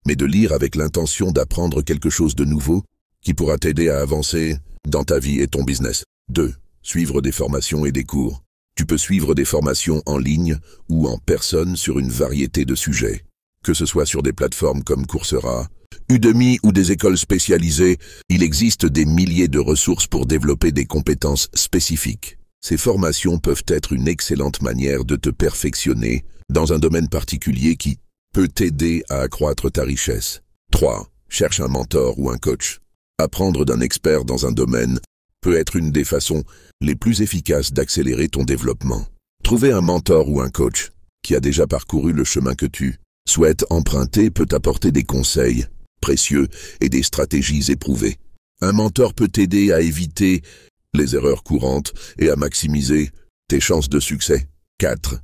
S1: mais de lire avec l'intention d'apprendre quelque chose de nouveau qui pourra t'aider à avancer dans ta vie et ton business. 2. Suivre des formations et des cours. Tu peux suivre des formations en ligne ou en personne sur une variété de sujets. Que ce soit sur des plateformes comme Coursera, Udemy ou des écoles spécialisées, il existe des milliers de ressources pour développer des compétences spécifiques. Ces formations peuvent être une excellente manière de te perfectionner dans un domaine particulier qui peut t'aider à accroître ta richesse. 3. Cherche un mentor ou un coach. Apprendre d'un expert dans un domaine peut être une des façons les plus efficaces d'accélérer ton développement. Trouver un mentor ou un coach qui a déjà parcouru le chemin que tu souhaites emprunter peut t'apporter des conseils précieux et des stratégies éprouvées. Un mentor peut t'aider à éviter les erreurs courantes et à maximiser tes chances de succès. 4.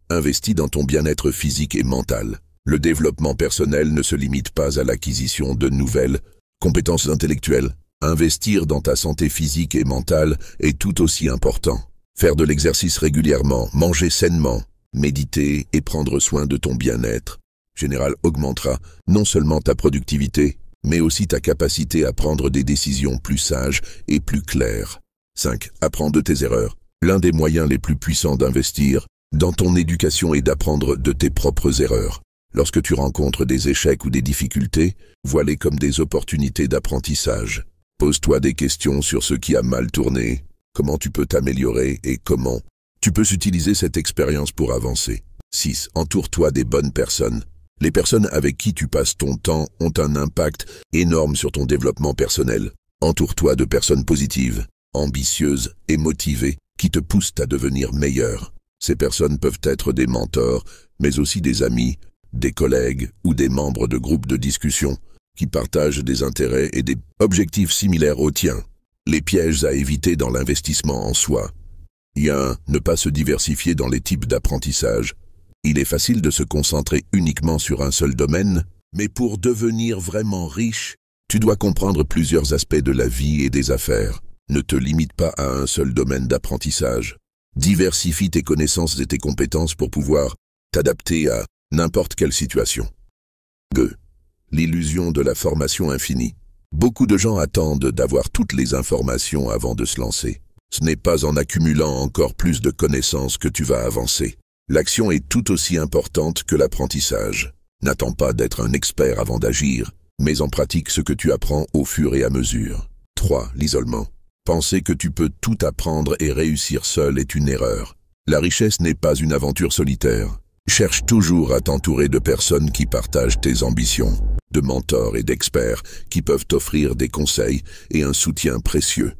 S1: Investis dans ton bien-être physique et mental. Le développement personnel ne se limite pas à l'acquisition de nouvelles compétences intellectuelles. Investir dans ta santé physique et mentale est tout aussi important. Faire de l'exercice régulièrement, manger sainement, méditer et prendre soin de ton bien-être général augmentera non seulement ta productivité, mais aussi ta capacité à prendre des décisions plus sages et plus claires. 5. Apprends de tes erreurs. L'un des moyens les plus puissants d'investir dans ton éducation est d'apprendre de tes propres erreurs. Lorsque tu rencontres des échecs ou des difficultés, vois-les comme des opportunités d'apprentissage. Pose-toi des questions sur ce qui a mal tourné, comment tu peux t'améliorer et comment tu peux utiliser cette expérience pour avancer. 6. Entoure-toi des bonnes personnes. Les personnes avec qui tu passes ton temps ont un impact énorme sur ton développement personnel. Entoure-toi de personnes positives, ambitieuses et motivées qui te poussent à devenir meilleur. Ces personnes peuvent être des mentors, mais aussi des amis, des collègues ou des membres de groupes de discussion qui partagent des intérêts et des objectifs similaires aux tiens. Les pièges à éviter dans l'investissement en soi. Ne pas se diversifier dans les types d'apprentissage. Il est facile de se concentrer uniquement sur un seul domaine, mais pour devenir vraiment riche, tu dois comprendre plusieurs aspects de la vie et des affaires. Ne te limite pas à un seul domaine d'apprentissage. Diversifie tes connaissances et tes compétences pour pouvoir t'adapter à n'importe quelle situation. 2. L'illusion de la formation infinie. Beaucoup de gens attendent d'avoir toutes les informations avant de se lancer. Ce n'est pas en accumulant encore plus de connaissances que tu vas avancer. L'action est tout aussi importante que l'apprentissage. N'attends pas d'être un expert avant d'agir, mais en pratique ce que tu apprends au fur et à mesure. 3. L'isolement. Penser que tu peux tout apprendre et réussir seul est une erreur. La richesse n'est pas une aventure solitaire. Cherche toujours à t'entourer de personnes qui partagent tes ambitions, de mentors et d'experts qui peuvent t'offrir des conseils et un soutien précieux.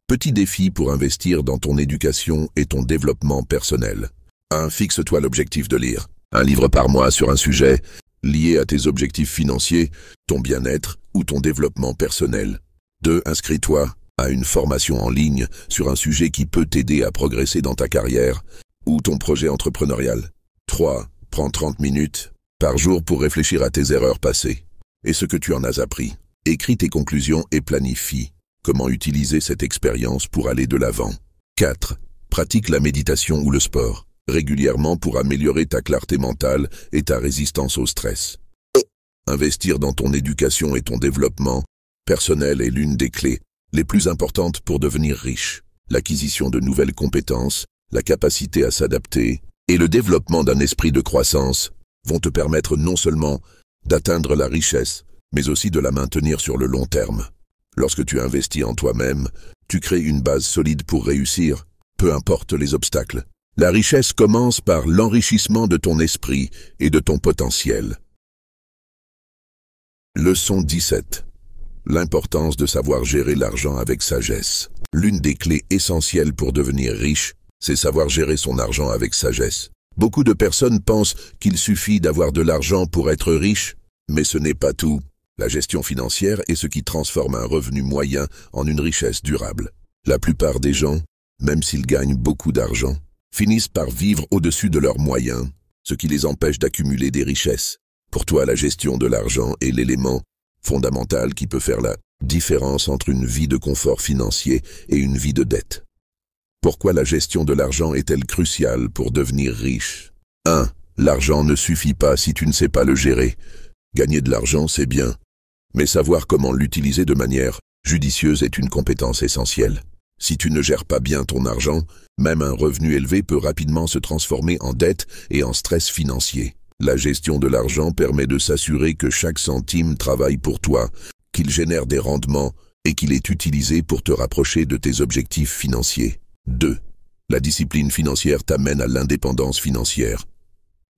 S1: Petit défi pour investir dans ton éducation et ton développement personnel. 1. Fixe-toi l'objectif de lire un livre par mois sur un sujet lié à tes objectifs financiers, ton bien-être ou ton développement personnel. 2. Inscris-toi à une formation en ligne sur un sujet qui peut t'aider à progresser dans ta carrière ou ton projet entrepreneurial. 3. Prends 30 minutes par jour pour réfléchir à tes erreurs passées et ce que tu en as appris. Écris tes conclusions et planifie comment utiliser cette expérience pour aller de l'avant. 4. Pratique la méditation ou le sport régulièrement pour améliorer ta clarté mentale et ta résistance au stress. Investir dans ton éducation et ton développement personnel est l'une des clés les plus importantes pour devenir riche. L'acquisition de nouvelles compétences, la capacité à s'adapter et le développement d'un esprit de croissance vont te permettre non seulement d'atteindre la richesse, mais aussi de la maintenir sur le long terme. Lorsque tu investis en toi-même, tu crées une base solide pour réussir, peu importe les obstacles. La richesse commence par l'enrichissement de ton esprit et de ton potentiel. Leçon 17. L'importance de savoir gérer l'argent avec sagesse. L'une des clés essentielles pour devenir riche, c'est savoir gérer son argent avec sagesse. Beaucoup de personnes pensent qu'il suffit d'avoir de l'argent pour être riche, mais ce n'est pas tout. La gestion financière est ce qui transforme un revenu moyen en une richesse durable. La plupart des gens, même s'ils gagnent beaucoup d'argent, finissent par vivre au-dessus de leurs moyens, ce qui les empêche d'accumuler des richesses. Pour toi, la gestion de l'argent est l'élément fondamental qui peut faire la différence entre une vie de confort financier et une vie de dette. Pourquoi la gestion de l'argent est-elle cruciale pour devenir riche? 1. L'argent ne suffit pas si tu ne sais pas le gérer. Gagner de l'argent, c'est bien, mais savoir comment l'utiliser de manière judicieuse est une compétence essentielle. Si tu ne gères pas bien ton argent, même un revenu élevé peut rapidement se transformer en dette et en stress financier. La gestion de l'argent permet de s'assurer que chaque centime travaille pour toi, qu'il génère des rendements et qu'il est utilisé pour te rapprocher de tes objectifs financiers. 2. La discipline financière t'amène à l'indépendance financière.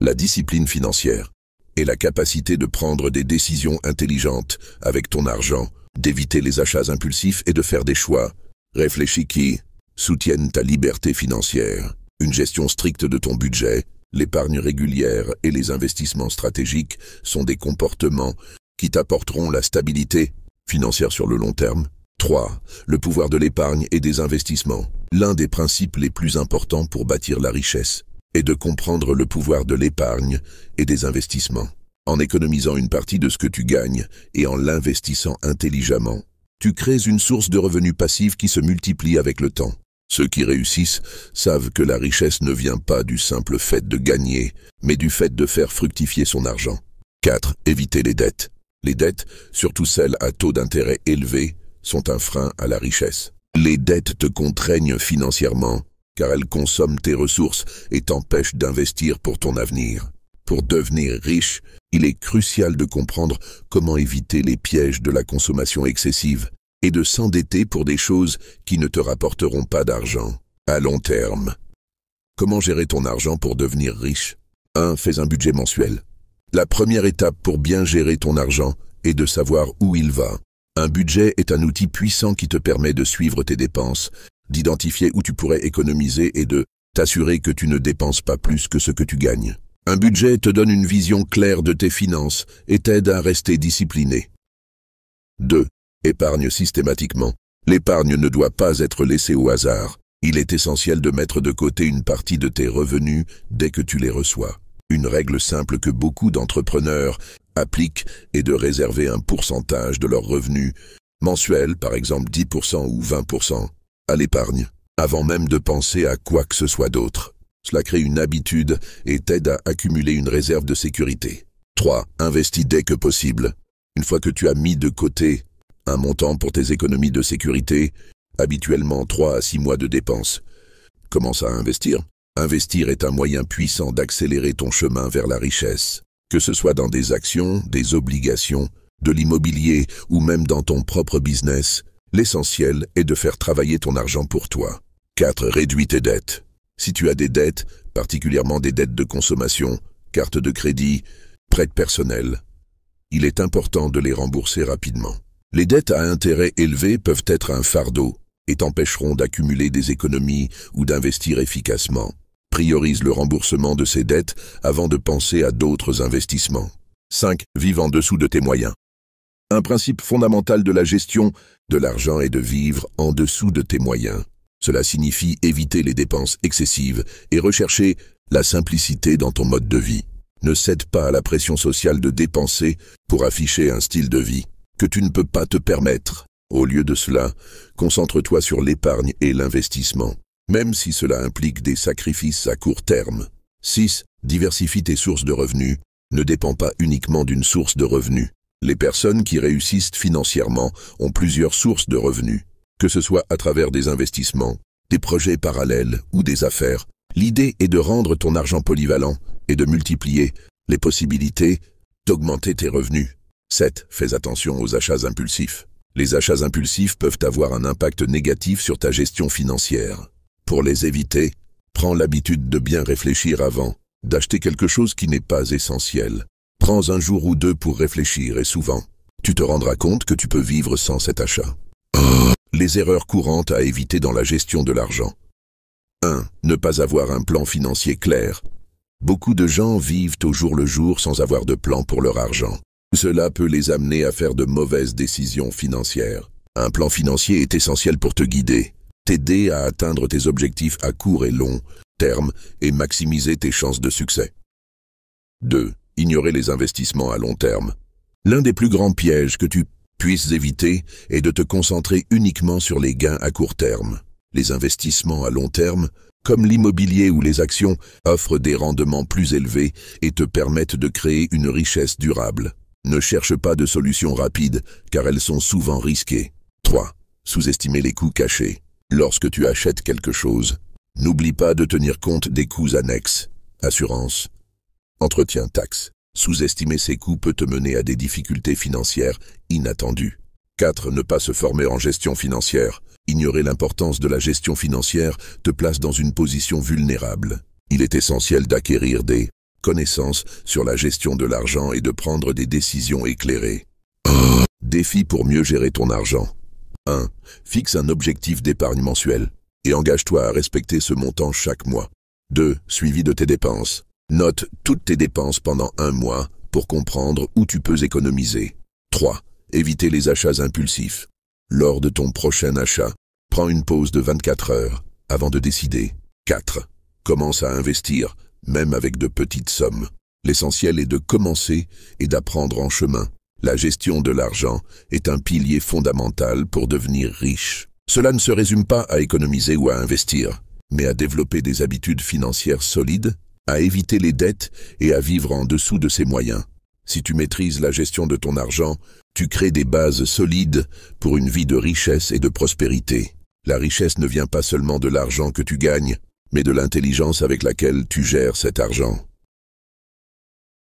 S1: La discipline financière est la capacité de prendre des décisions intelligentes avec ton argent, d'éviter les achats impulsifs et de faire des choix réfléchis qui soutiennent ta liberté financière. Une gestion stricte de ton budget, L'épargne régulière et les investissements stratégiques sont des comportements qui t'apporteront la stabilité financière sur le long terme. 3. Le pouvoir de l'épargne et des investissements. L'un des principes les plus importants pour bâtir la richesse est de comprendre le pouvoir de l'épargne et des investissements. En économisant une partie de ce que tu gagnes et en l'investissant intelligemment, tu crées une source de revenus passifs qui se multiplie avec le temps. Ceux qui réussissent savent que la richesse ne vient pas du simple fait de gagner, mais du fait de faire fructifier son argent. 4. Éviter les dettes. Les dettes, surtout celles à taux d'intérêt élevé, sont un frein à la richesse. Les dettes te contraignent financièrement, car elles consomment tes ressources et t'empêchent d'investir pour ton avenir. Pour devenir riche, il est crucial de comprendre comment éviter les pièges de la consommation excessive et de s'endetter pour des choses qui ne te rapporteront pas d'argent à long terme. Comment gérer ton argent pour devenir riche? 1. Fais un budget mensuel. La première étape pour bien gérer ton argent est de savoir où il va. Un budget est un outil puissant qui te permet de suivre tes dépenses, d'identifier où tu pourrais économiser et de t'assurer que tu ne dépenses pas plus que ce que tu gagnes. Un budget te donne une vision claire de tes finances et t'aide à rester discipliné. 2. Épargne systématiquement. L'épargne ne doit pas être laissée au hasard. Il est essentiel de mettre de côté une partie de tes revenus dès que tu les reçois. Une règle simple que beaucoup d'entrepreneurs appliquent est de réserver un pourcentage de leurs revenus, mensuels par exemple 10% ou 20%, à l'épargne, avant même de penser à quoi que ce soit d'autre. Cela crée une habitude et t'aide à accumuler une réserve de sécurité. 3. Investis dès que possible. Une fois que tu as mis de côté un montant pour tes économies de sécurité, habituellement 3 à 6 mois de dépenses, commence à investir. Investir est un moyen puissant d'accélérer ton chemin vers la richesse. Que ce soit dans des actions, des obligations, de l'immobilier ou même dans ton propre business, l'essentiel est de faire travailler ton argent pour toi. 4. Réduis tes dettes. Si tu as des dettes, particulièrement des dettes de consommation, carte de crédit, prêts personnels, il est important de les rembourser rapidement. Les dettes à intérêt élevé peuvent être un fardeau et t'empêcheront d'accumuler des économies ou d'investir efficacement. Priorise le remboursement de ces dettes avant de penser à d'autres investissements. 5. Vive en dessous de tes moyens. Un principe fondamental de la gestion de l'argent est de vivre en dessous de tes moyens. Cela signifie éviter les dépenses excessives et rechercher la simplicité dans ton mode de vie. Ne cède pas à la pression sociale de dépenser pour afficher un style de vie que tu ne peux pas te permettre. Au lieu de cela, concentre-toi sur l'épargne et l'investissement, même si cela implique des sacrifices à court terme. 6. Diversifie tes sources de revenus. Ne dépends pas uniquement d'une source de revenus. Les personnes qui réussissent financièrement ont plusieurs sources de revenus. Que ce soit à travers des investissements, des projets parallèles ou des affaires, l'idée est de rendre ton argent polyvalent et de multiplier les possibilités d'augmenter tes revenus. 7. Fais attention aux achats impulsifs. Les achats impulsifs peuvent avoir un impact négatif sur ta gestion financière. Pour les éviter, prends l'habitude de bien réfléchir avant d'acheter quelque chose qui n'est pas essentiel. Prends un jour ou deux pour réfléchir et souvent, tu te rendras compte que tu peux vivre sans cet achat. Les erreurs courantes à éviter dans la gestion de l'argent. 1. Ne pas avoir un plan financier clair. Beaucoup de gens vivent au jour le jour sans avoir de plan pour leur argent. Cela peut les amener à faire de mauvaises décisions financières. Un plan financier est essentiel pour te guider, t'aider à atteindre tes objectifs à court et long terme et maximiser tes chances de succès. 2. Ignorer les investissements à long terme. L'un des plus grands pièges que tu puisses éviter est de te concentrer uniquement sur les gains à court terme. Les investissements à long terme, comme l'immobilier ou les actions, offrent des rendements plus élevés et te permettent de créer une richesse durable. Ne cherche pas de solutions rapides, car elles sont souvent risquées. 3. Sous-estimer les coûts cachés. Lorsque tu achètes quelque chose, n'oublie pas de tenir compte des coûts annexes, assurance, entretien, taxes. Sous-estimer ces coûts peut te mener à des difficultés financières inattendues. 4. Ne pas se former en gestion financière. Ignorer l'importance de la gestion financière te place dans une position vulnérable. Il est essentiel d'acquérir des connaissances sur la gestion de l'argent et de prendre des décisions éclairées. Défi pour mieux gérer ton argent. 1. Fixe un objectif d'épargne mensuel et engage-toi à respecter ce montant chaque mois. 2. Suivi de tes dépenses. Note toutes tes dépenses pendant un mois pour comprendre où tu peux économiser. 3. Éviter les achats impulsifs. Lors de ton prochain achat, prends une pause de 24 heures avant de décider. 4. Commence à investir, même avec de petites sommes. L'essentiel est de commencer et d'apprendre en chemin. La gestion de l'argent est un pilier fondamental pour devenir riche. Cela ne se résume pas à économiser ou à investir, mais à développer des habitudes financières solides, à éviter les dettes et à vivre en dessous de ses moyens. Si tu maîtrises la gestion de ton argent, tu crées des bases solides pour une vie de richesse et de prospérité. La richesse ne vient pas seulement de l'argent que tu gagnes, mais de l'intelligence avec laquelle tu gères cet argent.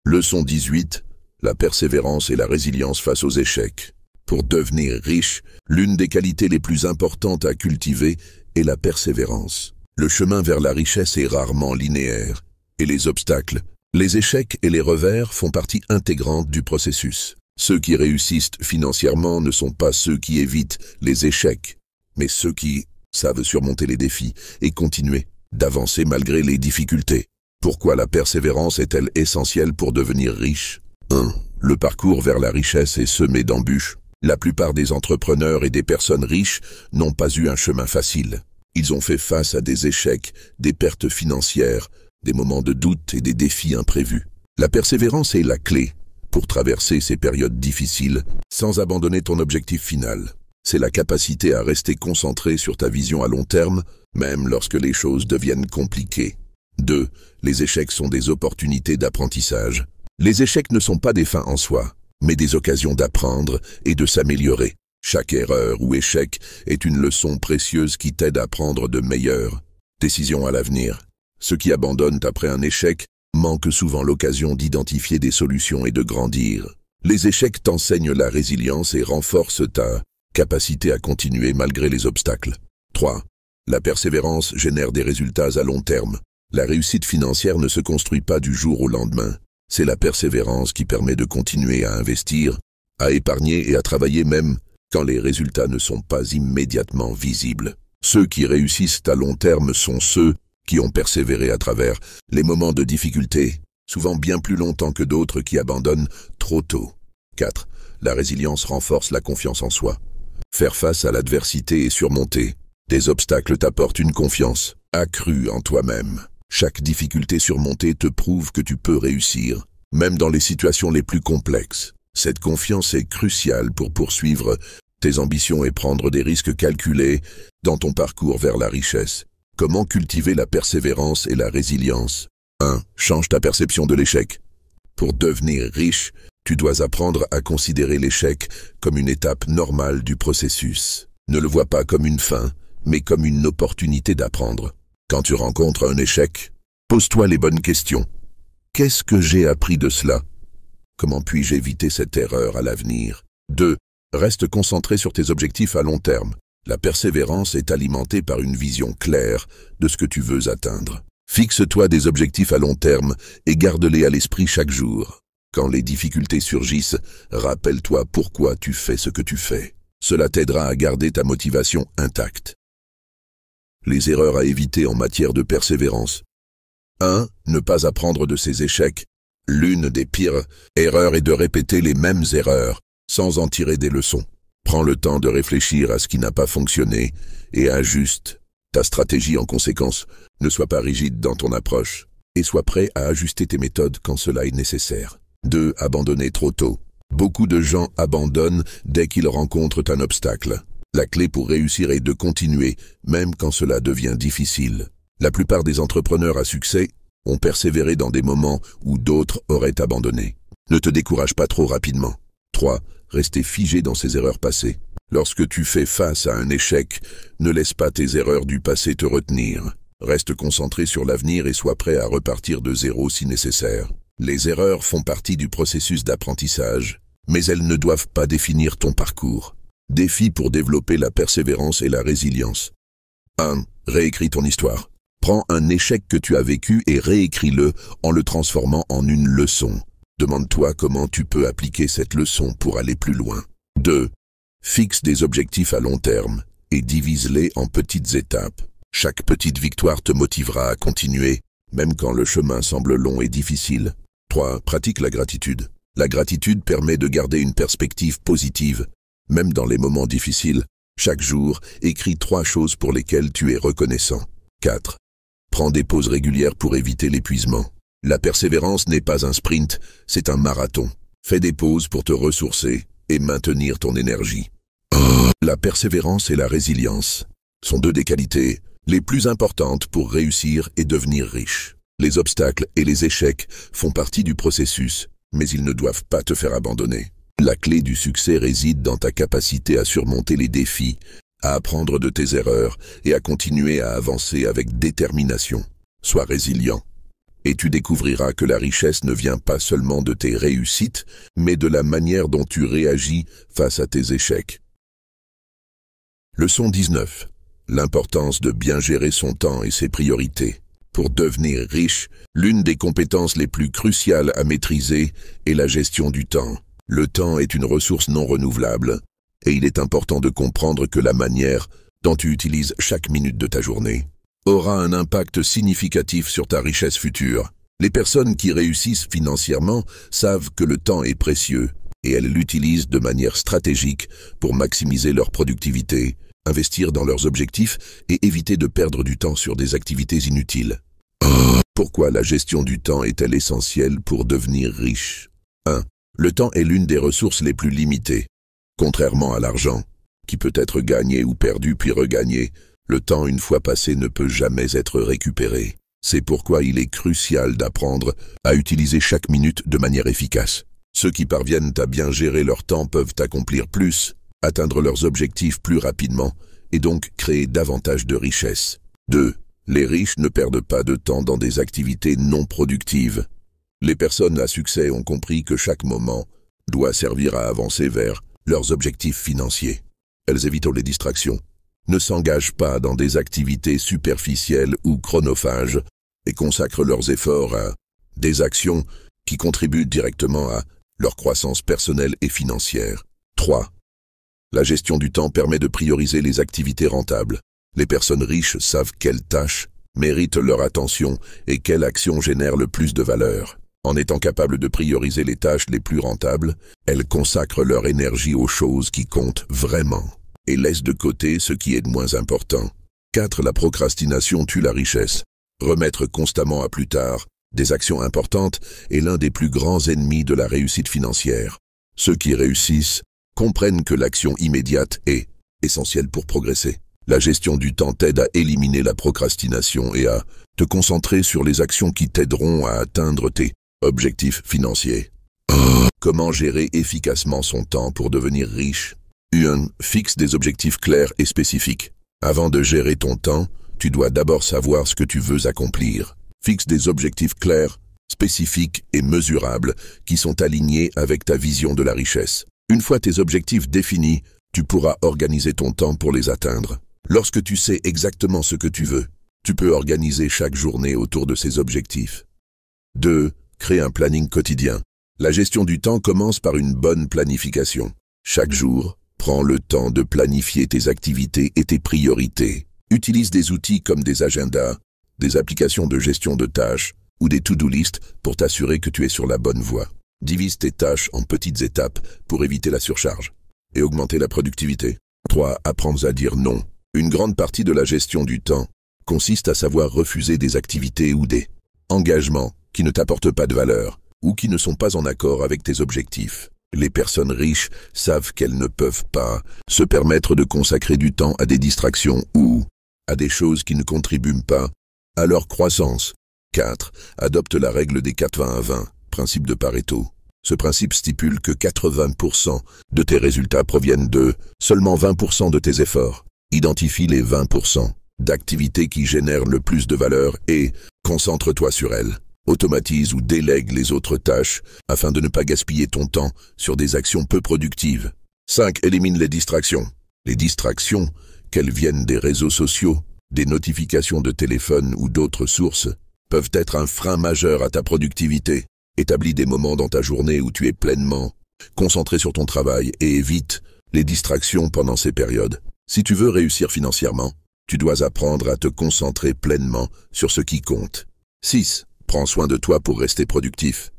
S1: Leçon 18. La persévérance et la résilience face aux échecs. Pour devenir riche, l'une des qualités les plus importantes à cultiver est la persévérance. Le chemin vers la richesse est rarement linéaire, et les obstacles, les échecs et les revers font partie intégrante du processus. Ceux qui réussissent financièrement ne sont pas ceux qui évitent les échecs, mais ceux qui savent surmonter les défis et continuer d'avancer malgré les difficultés. Pourquoi la persévérance est-elle essentielle pour devenir riche? 1. Le parcours vers la richesse est semé d'embûches. La plupart des entrepreneurs et des personnes riches n'ont pas eu un chemin facile. Ils ont fait face à des échecs, des pertes financières, des moments de doute et des défis imprévus. La persévérance est la clé pour traverser ces périodes difficiles sans abandonner ton objectif final. C'est la capacité à rester concentré sur ta vision à long terme, même lorsque les choses deviennent compliquées. 2. Les échecs sont des opportunités d'apprentissage. Les échecs ne sont pas des fins en soi, mais des occasions d'apprendre et de s'améliorer. Chaque erreur ou échec est une leçon précieuse qui t'aide à prendre de meilleures décisions à l'avenir. Ceux qui abandonnent après un échec manquent souvent l'occasion d'identifier des solutions et de grandir. Les échecs t'enseignent la résilience et renforcent ta capacité à continuer malgré les obstacles. 3. La persévérance génère des résultats à long terme. La réussite financière ne se construit pas du jour au lendemain. C'est la persévérance qui permet de continuer à investir, à épargner et à travailler même quand les résultats ne sont pas immédiatement visibles. Ceux qui réussissent à long terme sont ceux qui ont persévéré à travers les moments de difficulté, souvent bien plus longtemps que d'autres qui abandonnent trop tôt. 4. La résilience renforce la confiance en soi. Faire face à l'adversité et surmonter des obstacles t'apporte une confiance accrue en toi-même. Chaque difficulté surmontée te prouve que tu peux réussir, même dans les situations les plus complexes. Cette confiance est cruciale pour poursuivre tes ambitions et prendre des risques calculés dans ton parcours vers la richesse. Comment cultiver la persévérance et la résilience? 1. Change ta perception de l'échec. Pour devenir riche, tu dois apprendre à considérer l'échec comme une étape normale du processus. Ne le vois pas comme une fin, mais comme une opportunité d'apprendre. Quand tu rencontres un échec, pose-toi les bonnes questions. Qu'est-ce que j'ai appris de cela? Comment puis-je éviter cette erreur à l'avenir? 2. Reste concentré sur tes objectifs à long terme. La persévérance est alimentée par une vision claire de ce que tu veux atteindre. Fixe-toi des objectifs à long terme et garde-les à l'esprit chaque jour. Quand les difficultés surgissent, rappelle-toi pourquoi tu fais ce que tu fais. Cela t'aidera à garder ta motivation intacte. Les erreurs à éviter en matière de persévérance. 1. Ne pas apprendre de ses échecs. L'une des pires erreurs est de répéter les mêmes erreurs, sans en tirer des leçons. Prends le temps de réfléchir à ce qui n'a pas fonctionné et ajuste ta stratégie en conséquence. Ne sois pas rigide dans ton approche et sois prêt à ajuster tes méthodes quand cela est nécessaire. 2. Abandonner trop tôt. Beaucoup de gens abandonnent dès qu'ils rencontrent un obstacle. La clé pour réussir est de continuer, même quand cela devient difficile. La plupart des entrepreneurs à succès ont persévéré dans des moments où d'autres auraient abandonné. Ne te décourage pas trop rapidement. 3. Rester figé dans ses erreurs passées. Lorsque tu fais face à un échec, ne laisse pas tes erreurs du passé te retenir. Reste concentré sur l'avenir et sois prêt à repartir de zéro si nécessaire. Les erreurs font partie du processus d'apprentissage, mais elles ne doivent pas définir ton parcours. Défi pour développer la persévérance et la résilience. 1. Réécris ton histoire. Prends un échec que tu as vécu et réécris-le en le transformant en une leçon. Demande-toi comment tu peux appliquer cette leçon pour aller plus loin. 2. Fixe des objectifs à long terme et divise-les en petites étapes. Chaque petite victoire te motivera à continuer, même quand le chemin semble long et difficile. 3. Pratique la gratitude. La gratitude permet de garder une perspective positive, même dans les moments difficiles. Chaque jour, écris 3 choses pour lesquelles tu es reconnaissant. 4. Prends des pauses régulières pour éviter l'épuisement. La persévérance n'est pas un sprint, c'est un marathon. Fais des pauses pour te ressourcer et maintenir ton énergie. La persévérance et la résilience sont 2 des qualités les plus importantes pour réussir et devenir riche. Les obstacles et les échecs font partie du processus, mais ils ne doivent pas te faire abandonner. La clé du succès réside dans ta capacité à surmonter les défis, à apprendre de tes erreurs et à continuer à avancer avec détermination. Sois résilient, et tu découvriras que la richesse ne vient pas seulement de tes réussites, mais de la manière dont tu réagis face à tes échecs. Leçon 19. L'importance de bien gérer son temps et ses priorités. Pour devenir riche, l'une des compétences les plus cruciales à maîtriser est la gestion du temps. Le temps est une ressource non renouvelable, et il est important de comprendre que la manière dont tu utilises chaque minute de ta journée aura un impact significatif sur ta richesse future. Les personnes qui réussissent financièrement savent que le temps est précieux, et elles l'utilisent de manière stratégique pour maximiser leur productivité, investir dans leurs objectifs et éviter de perdre du temps sur des activités inutiles. Pourquoi la gestion du temps est-elle essentielle pour devenir riche? 1. Le temps est l'une des ressources les plus limitées. Contrairement à l'argent, qui peut être gagné ou perdu puis regagné, le temps une fois passé ne peut jamais être récupéré. C'est pourquoi il est crucial d'apprendre à utiliser chaque minute de manière efficace. Ceux qui parviennent à bien gérer leur temps peuvent accomplir plus, atteindre leurs objectifs plus rapidement et donc créer davantage de richesse. 2. Les riches ne perdent pas de temps dans des activités non productives. Les personnes à succès ont compris que chaque moment doit servir à avancer vers leurs objectifs financiers. Elles évitent les distractions, ne s'engagent pas dans des activités superficielles ou chronophages et consacrent leurs efforts à des actions qui contribuent directement à leur croissance personnelle et financière. 3. La gestion du temps permet de prioriser les activités rentables. Les personnes riches savent quelles tâches méritent leur attention et quelle action génère le plus de valeur. En étant capables de prioriser les tâches les plus rentables, elles consacrent leur énergie aux choses qui comptent vraiment et laissent de côté ce qui est de moins important. 4. La procrastination tue la richesse. Remettre constamment à plus tard des actions importantes est l'un des plus grands ennemis de la réussite financière. Ceux qui réussissent comprennent que l'action immédiate est essentielle pour progresser. La gestion du temps t'aide à éliminer la procrastination et à te concentrer sur les actions qui t'aideront à atteindre tes objectifs financiers. Comment gérer efficacement son temps pour devenir riche? 1. Fixe des objectifs clairs et spécifiques. Avant de gérer ton temps, tu dois d'abord savoir ce que tu veux accomplir. Fixe des objectifs clairs, spécifiques et mesurables qui sont alignés avec ta vision de la richesse. Une fois tes objectifs définis, tu pourras organiser ton temps pour les atteindre. Lorsque tu sais exactement ce que tu veux, tu peux organiser chaque journée autour de ces objectifs. 2. Crée un planning quotidien. La gestion du temps commence par une bonne planification. Chaque jour, prends le temps de planifier tes activités et tes priorités. Utilise des outils comme des agendas, des applications de gestion de tâches ou des to-do list pour t'assurer que tu es sur la bonne voie. Divise tes tâches en petites étapes pour éviter la surcharge et augmenter la productivité. 3. Apprends à dire non. Une grande partie de la gestion du temps consiste à savoir refuser des activités ou des engagements qui ne t'apportent pas de valeur ou qui ne sont pas en accord avec tes objectifs. Les personnes riches savent qu'elles ne peuvent pas se permettre de consacrer du temps à des distractions ou à des choses qui ne contribuent pas à leur croissance. 4. Adopte la règle des 80-20, principe de Pareto. Ce principe stipule que 80% de tes résultats proviennent de seulement 20% de tes efforts. Identifie les 20% d'activités qui génèrent le plus de valeur et concentre-toi sur elles. Automatise ou délègue les autres tâches afin de ne pas gaspiller ton temps sur des actions peu productives. 5. Élimine les distractions. Les distractions, qu'elles viennent des réseaux sociaux, des notifications de téléphone ou d'autres sources, peuvent être un frein majeur à ta productivité. Établis des moments dans ta journée où tu es pleinement concentré sur ton travail et évite les distractions pendant ces périodes. Si tu veux réussir financièrement, tu dois apprendre à te concentrer pleinement sur ce qui compte. 6. Prends soin de toi pour rester productif.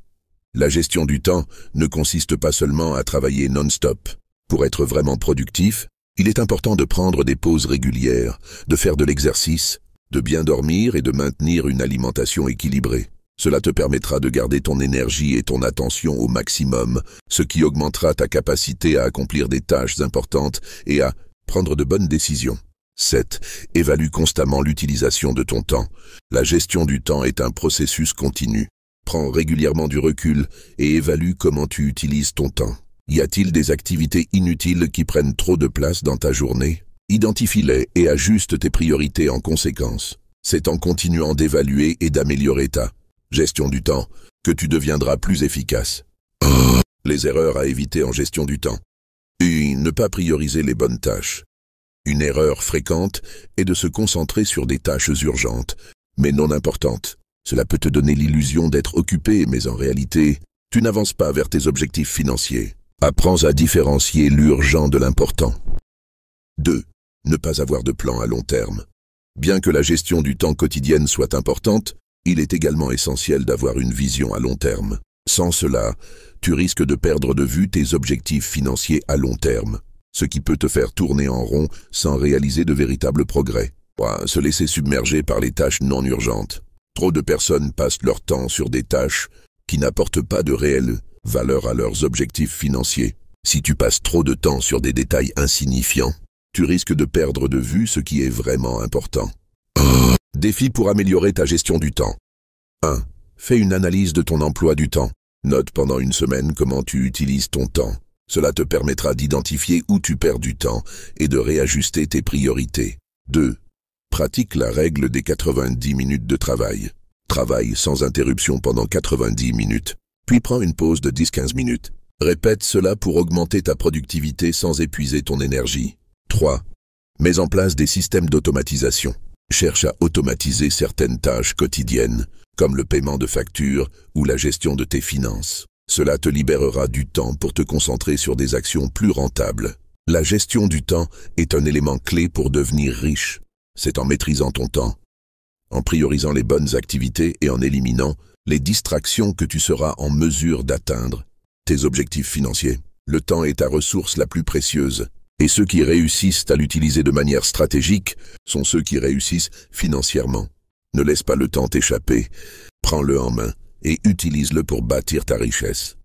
S1: La gestion du temps ne consiste pas seulement à travailler non-stop. Pour être vraiment productif, il est important de prendre des pauses régulières, de faire de l'exercice, de bien dormir et de maintenir une alimentation équilibrée. Cela te permettra de garder ton énergie et ton attention au maximum, ce qui augmentera ta capacité à accomplir des tâches importantes et à prendre de bonnes décisions. 7. Évalue constamment l'utilisation de ton temps. La gestion du temps est un processus continu. Prends régulièrement du recul et évalue comment tu utilises ton temps. Y a-t-il des activités inutiles qui prennent trop de place dans ta journée? Identifie-les et ajuste tes priorités en conséquence. C'est en continuant d'évaluer et d'améliorer ta gestion du temps que tu deviendras plus efficace. Les erreurs à éviter en gestion du temps. Ne pas prioriser les bonnes tâches. Une erreur fréquente est de se concentrer sur des tâches urgentes, mais non importantes. Cela peut te donner l'illusion d'être occupé, mais en réalité, tu n'avances pas vers tes objectifs financiers. Apprends à différencier l'urgent de l'important. 2. Ne pas avoir de plan à long terme. Bien que la gestion du temps quotidienne soit importante, il est également essentiel d'avoir une vision à long terme. Sans cela, tu risques de perdre de vue tes objectifs financiers à long terme, ce qui peut te faire tourner en rond sans réaliser de véritables progrès. Se laisser submerger par les tâches non urgentes. Trop de personnes passent leur temps sur des tâches qui n'apportent pas de réelle valeur à leurs objectifs financiers. Si tu passes trop de temps sur des détails insignifiants, tu risques de perdre de vue ce qui est vraiment important. Défi pour améliorer ta gestion du temps. 1. Fais une analyse de ton emploi du temps. Note pendant une semaine comment tu utilises ton temps. Cela te permettra d'identifier où tu perds du temps et de réajuster tes priorités. 2. Pratique la règle des 90 minutes de travail. Travaille sans interruption pendant 90 minutes, puis prends une pause de 10-15 minutes. Répète cela pour augmenter ta productivité sans épuiser ton énergie. 3. Mets en place des systèmes d'automatisation. Cherche à automatiser certaines tâches quotidiennes, comme le paiement de factures ou la gestion de tes finances. Cela te libérera du temps pour te concentrer sur des actions plus rentables. La gestion du temps est un élément clé pour devenir riche. C'est en maîtrisant ton temps, en priorisant les bonnes activités et en éliminant les distractions que tu seras en mesure d'atteindre tes objectifs financiers. Le temps est ta ressource la plus précieuse. Et ceux qui réussissent à l'utiliser de manière stratégique sont ceux qui réussissent financièrement. Ne laisse pas le temps t'échapper, prends-le en main et utilise-le pour bâtir ta richesse.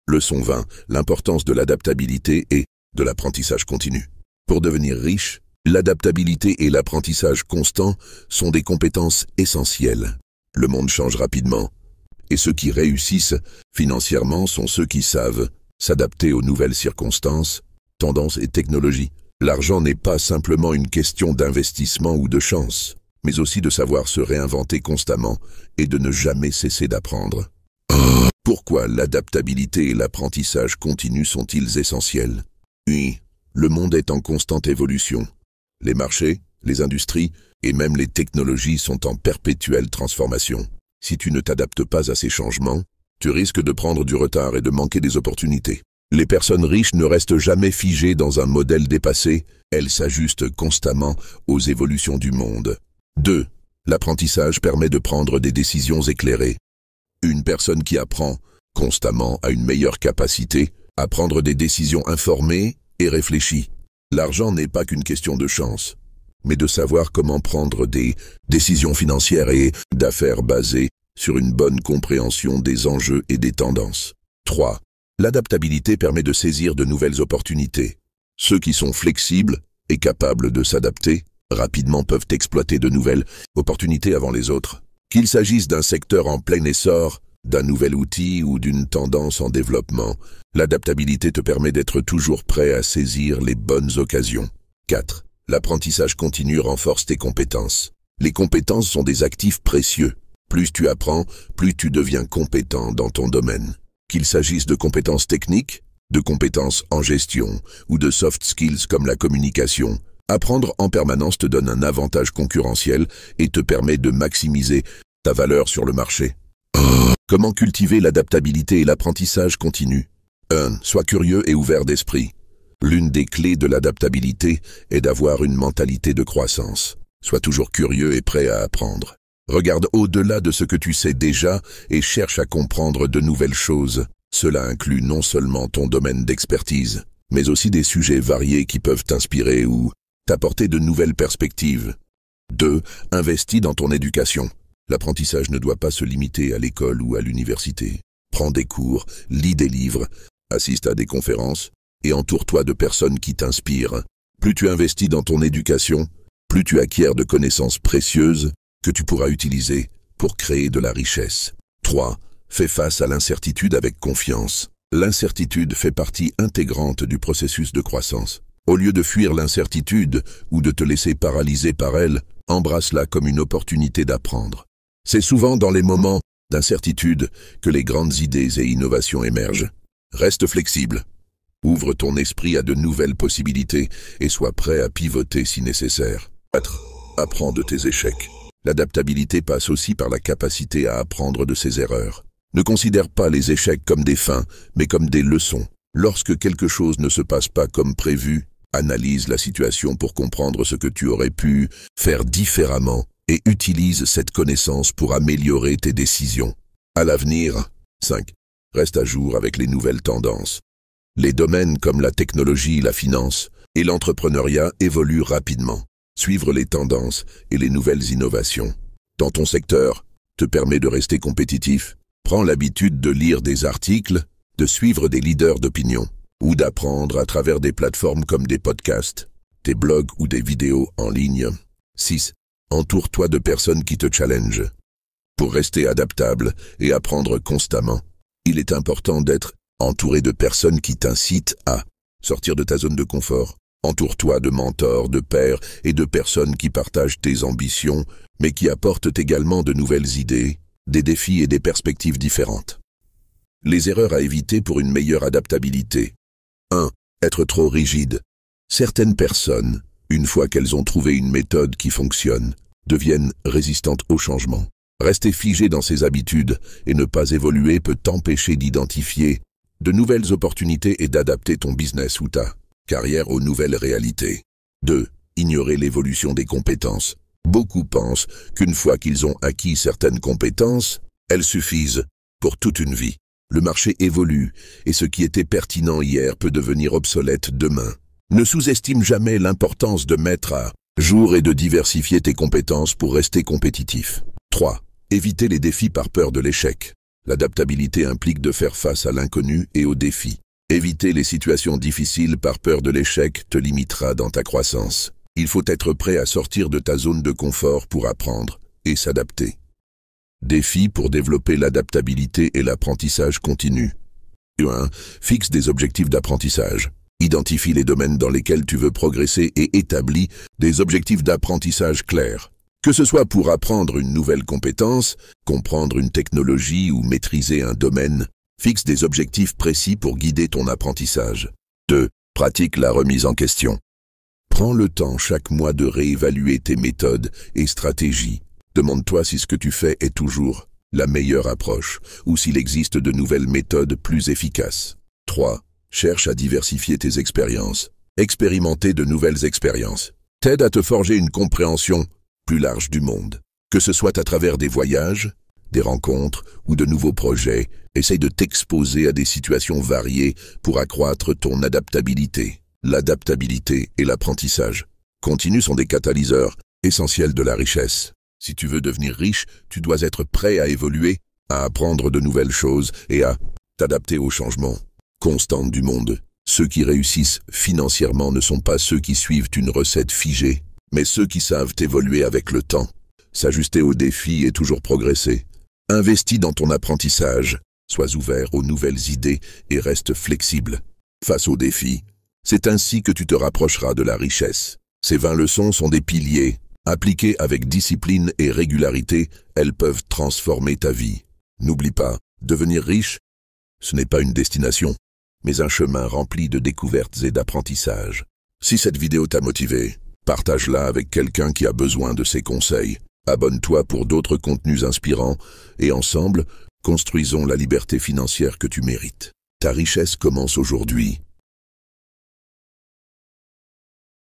S1: Leçon 20. L'importance de l'adaptabilité et de l'apprentissage continu. Pour devenir riche, l'adaptabilité et l'apprentissage constant sont des compétences essentielles. Le monde change rapidement, et ceux qui réussissent financièrement sont ceux qui savent s'adapter aux nouvelles circonstances, tendances et technologies. L'argent n'est pas simplement une question d'investissement ou de chance, mais aussi de savoir se réinventer constamment et de ne jamais cesser d'apprendre. Pourquoi l'adaptabilité et l'apprentissage continu sont-ils essentiels? Oui, le monde est en constante évolution. Les marchés, les industries et même les technologies sont en perpétuelle transformation. Si tu ne t'adaptes pas à ces changements, tu risques de prendre du retard et de manquer des opportunités. Les personnes riches ne restent jamais figées dans un modèle dépassé, elles s'ajustent constamment aux évolutions du monde. 2. L'apprentissage permet de prendre des décisions éclairées. Une personne qui apprend constamment a une meilleure capacité à prendre des décisions informées et réfléchies. L'argent n'est pas qu'une question de chance, mais de savoir comment prendre des décisions financières et d'affaires basées sur une bonne compréhension des enjeux et des tendances. 3. L'adaptabilité permet de saisir de nouvelles opportunités. Ceux qui sont flexibles et capables de s'adapter rapidement peuvent exploiter de nouvelles opportunités avant les autres. Qu'il s'agisse d'un secteur en plein essor, d'un nouvel outil ou d'une tendance en développement, l'adaptabilité te permet d'être toujours prêt à saisir les bonnes occasions. 4. L'apprentissage continu renforce tes compétences. Les compétences sont des actifs précieux. Plus tu apprends, plus tu deviens compétent dans ton domaine. Qu'il s'agisse de compétences techniques, de compétences en gestion ou de soft skills comme la communication, apprendre en permanence te donne un avantage concurrentiel et te permet de maximiser ta valeur sur le marché. Comment cultiver l'adaptabilité et l'apprentissage continu? 1. Sois curieux et ouvert d'esprit. L'une des clés de l'adaptabilité est d'avoir une mentalité de croissance. Sois toujours curieux et prêt à apprendre. Regarde au-delà de ce que tu sais déjà et cherche à comprendre de nouvelles choses. Cela inclut non seulement ton domaine d'expertise, mais aussi des sujets variés qui peuvent t'inspirer ou t'apporter de nouvelles perspectives. 2. Investis dans ton éducation. L'apprentissage ne doit pas se limiter à l'école ou à l'université. Prends des cours, lis des livres, assiste à des conférences et entoure-toi de personnes qui t'inspirent. Plus tu investis dans ton éducation, plus tu acquiers de connaissances précieuses que tu pourras utiliser pour créer de la richesse. 3. Fais face à l'incertitude avec confiance. L'incertitude fait partie intégrante du processus de croissance. Au lieu de fuir l'incertitude ou de te laisser paralyser par elle, embrasse-la comme une opportunité d'apprendre. C'est souvent dans les moments d'incertitude que les grandes idées et innovations émergent. Reste flexible. Ouvre ton esprit à de nouvelles possibilités et sois prêt à pivoter si nécessaire. 4. Apprends de tes échecs. L'adaptabilité passe aussi par la capacité à apprendre de ses erreurs. Ne considère pas les échecs comme des fins, mais comme des leçons. Lorsque quelque chose ne se passe pas comme prévu, analyse la situation pour comprendre ce que tu aurais pu faire différemment et utilise cette connaissance pour améliorer tes décisions. À l'avenir, 5. Reste à jour avec les nouvelles tendances. Les domaines comme la technologie, la finance et l'entrepreneuriat évoluent rapidement. Suivre les tendances et les nouvelles innovations dans ton secteur te permet de rester compétitif. Prends l'habitude de lire des articles, de suivre des leaders d'opinion ou d'apprendre à travers des plateformes comme des podcasts, des blogs ou des vidéos en ligne. 6. Entoure-toi de personnes qui te challengent. Pour rester adaptable et apprendre constamment, il est important d'être entouré de personnes qui t'incitent à sortir de ta zone de confort. Entoure-toi de mentors, de pairs et de personnes qui partagent tes ambitions, mais qui apportent également de nouvelles idées, des défis et des perspectives différentes. Les erreurs à éviter pour une meilleure adaptabilité. 1. Être trop rigide. Certaines personnes, une fois qu'elles ont trouvé une méthode qui fonctionne, deviennent résistantes au changement. Rester figé dans ses habitudes et ne pas évoluer peut t'empêcher d'identifier de nouvelles opportunités et d'adapter ton business ou ta carrière aux nouvelles réalités. 2. Ignorer l'évolution des compétences. Beaucoup pensent qu'une fois qu'ils ont acquis certaines compétences, elles suffisent pour toute une vie. Le marché évolue et ce qui était pertinent hier peut devenir obsolète demain. Ne sous-estime jamais l'importance de mettre à jour et de diversifier tes compétences pour rester compétitif. 3. Éviter les défis par peur de l'échec. L'adaptabilité implique de faire face à l'inconnu et aux défis. Éviter les situations difficiles par peur de l'échec te limitera dans ta croissance. Il faut être prêt à sortir de ta zone de confort pour apprendre et s'adapter. Défi pour développer l'adaptabilité et l'apprentissage continu. 1. Fixe des objectifs d'apprentissage. Identifie les domaines dans lesquels tu veux progresser et établis des objectifs d'apprentissage clairs. Que ce soit pour apprendre une nouvelle compétence, comprendre une technologie ou maîtriser un domaine, fixe des objectifs précis pour guider ton apprentissage. 2. Pratique la remise en question. Prends le temps chaque mois de réévaluer tes méthodes et stratégies. Demande-toi si ce que tu fais est toujours la meilleure approche ou s'il existe de nouvelles méthodes plus efficaces. 3. Cherche à diversifier tes expériences. Expérimenter de nouvelles expériences t'aide à te forger une compréhension plus large du monde. Que ce soit à travers des voyages, des rencontres ou de nouveaux projets, essaye de t'exposer à des situations variées pour accroître ton adaptabilité. L'adaptabilité et l'apprentissage continu sont des catalyseurs essentiels de la richesse. Si tu veux devenir riche, tu dois être prêt à évoluer, à apprendre de nouvelles choses et à t'adapter aux changements constants du monde. Ceux qui réussissent financièrement ne sont pas ceux qui suivent une recette figée, mais ceux qui savent évoluer avec le temps, s'ajuster aux défis et toujours progresser. Investis dans ton apprentissage, sois ouvert aux nouvelles idées et reste flexible. Face aux défis, c'est ainsi que tu te rapprocheras de la richesse. Ces 20 leçons sont des piliers. Appliquées avec discipline et régularité, elles peuvent transformer ta vie. N'oublie pas, devenir riche, ce n'est pas une destination, mais un chemin rempli de découvertes et d'apprentissage. Si cette vidéo t'a motivé, partage-la avec quelqu'un qui a besoin de ces conseils. Abonne-toi pour d'autres contenus inspirants et ensemble, construisons la liberté financière que tu mérites. Ta richesse commence aujourd'hui.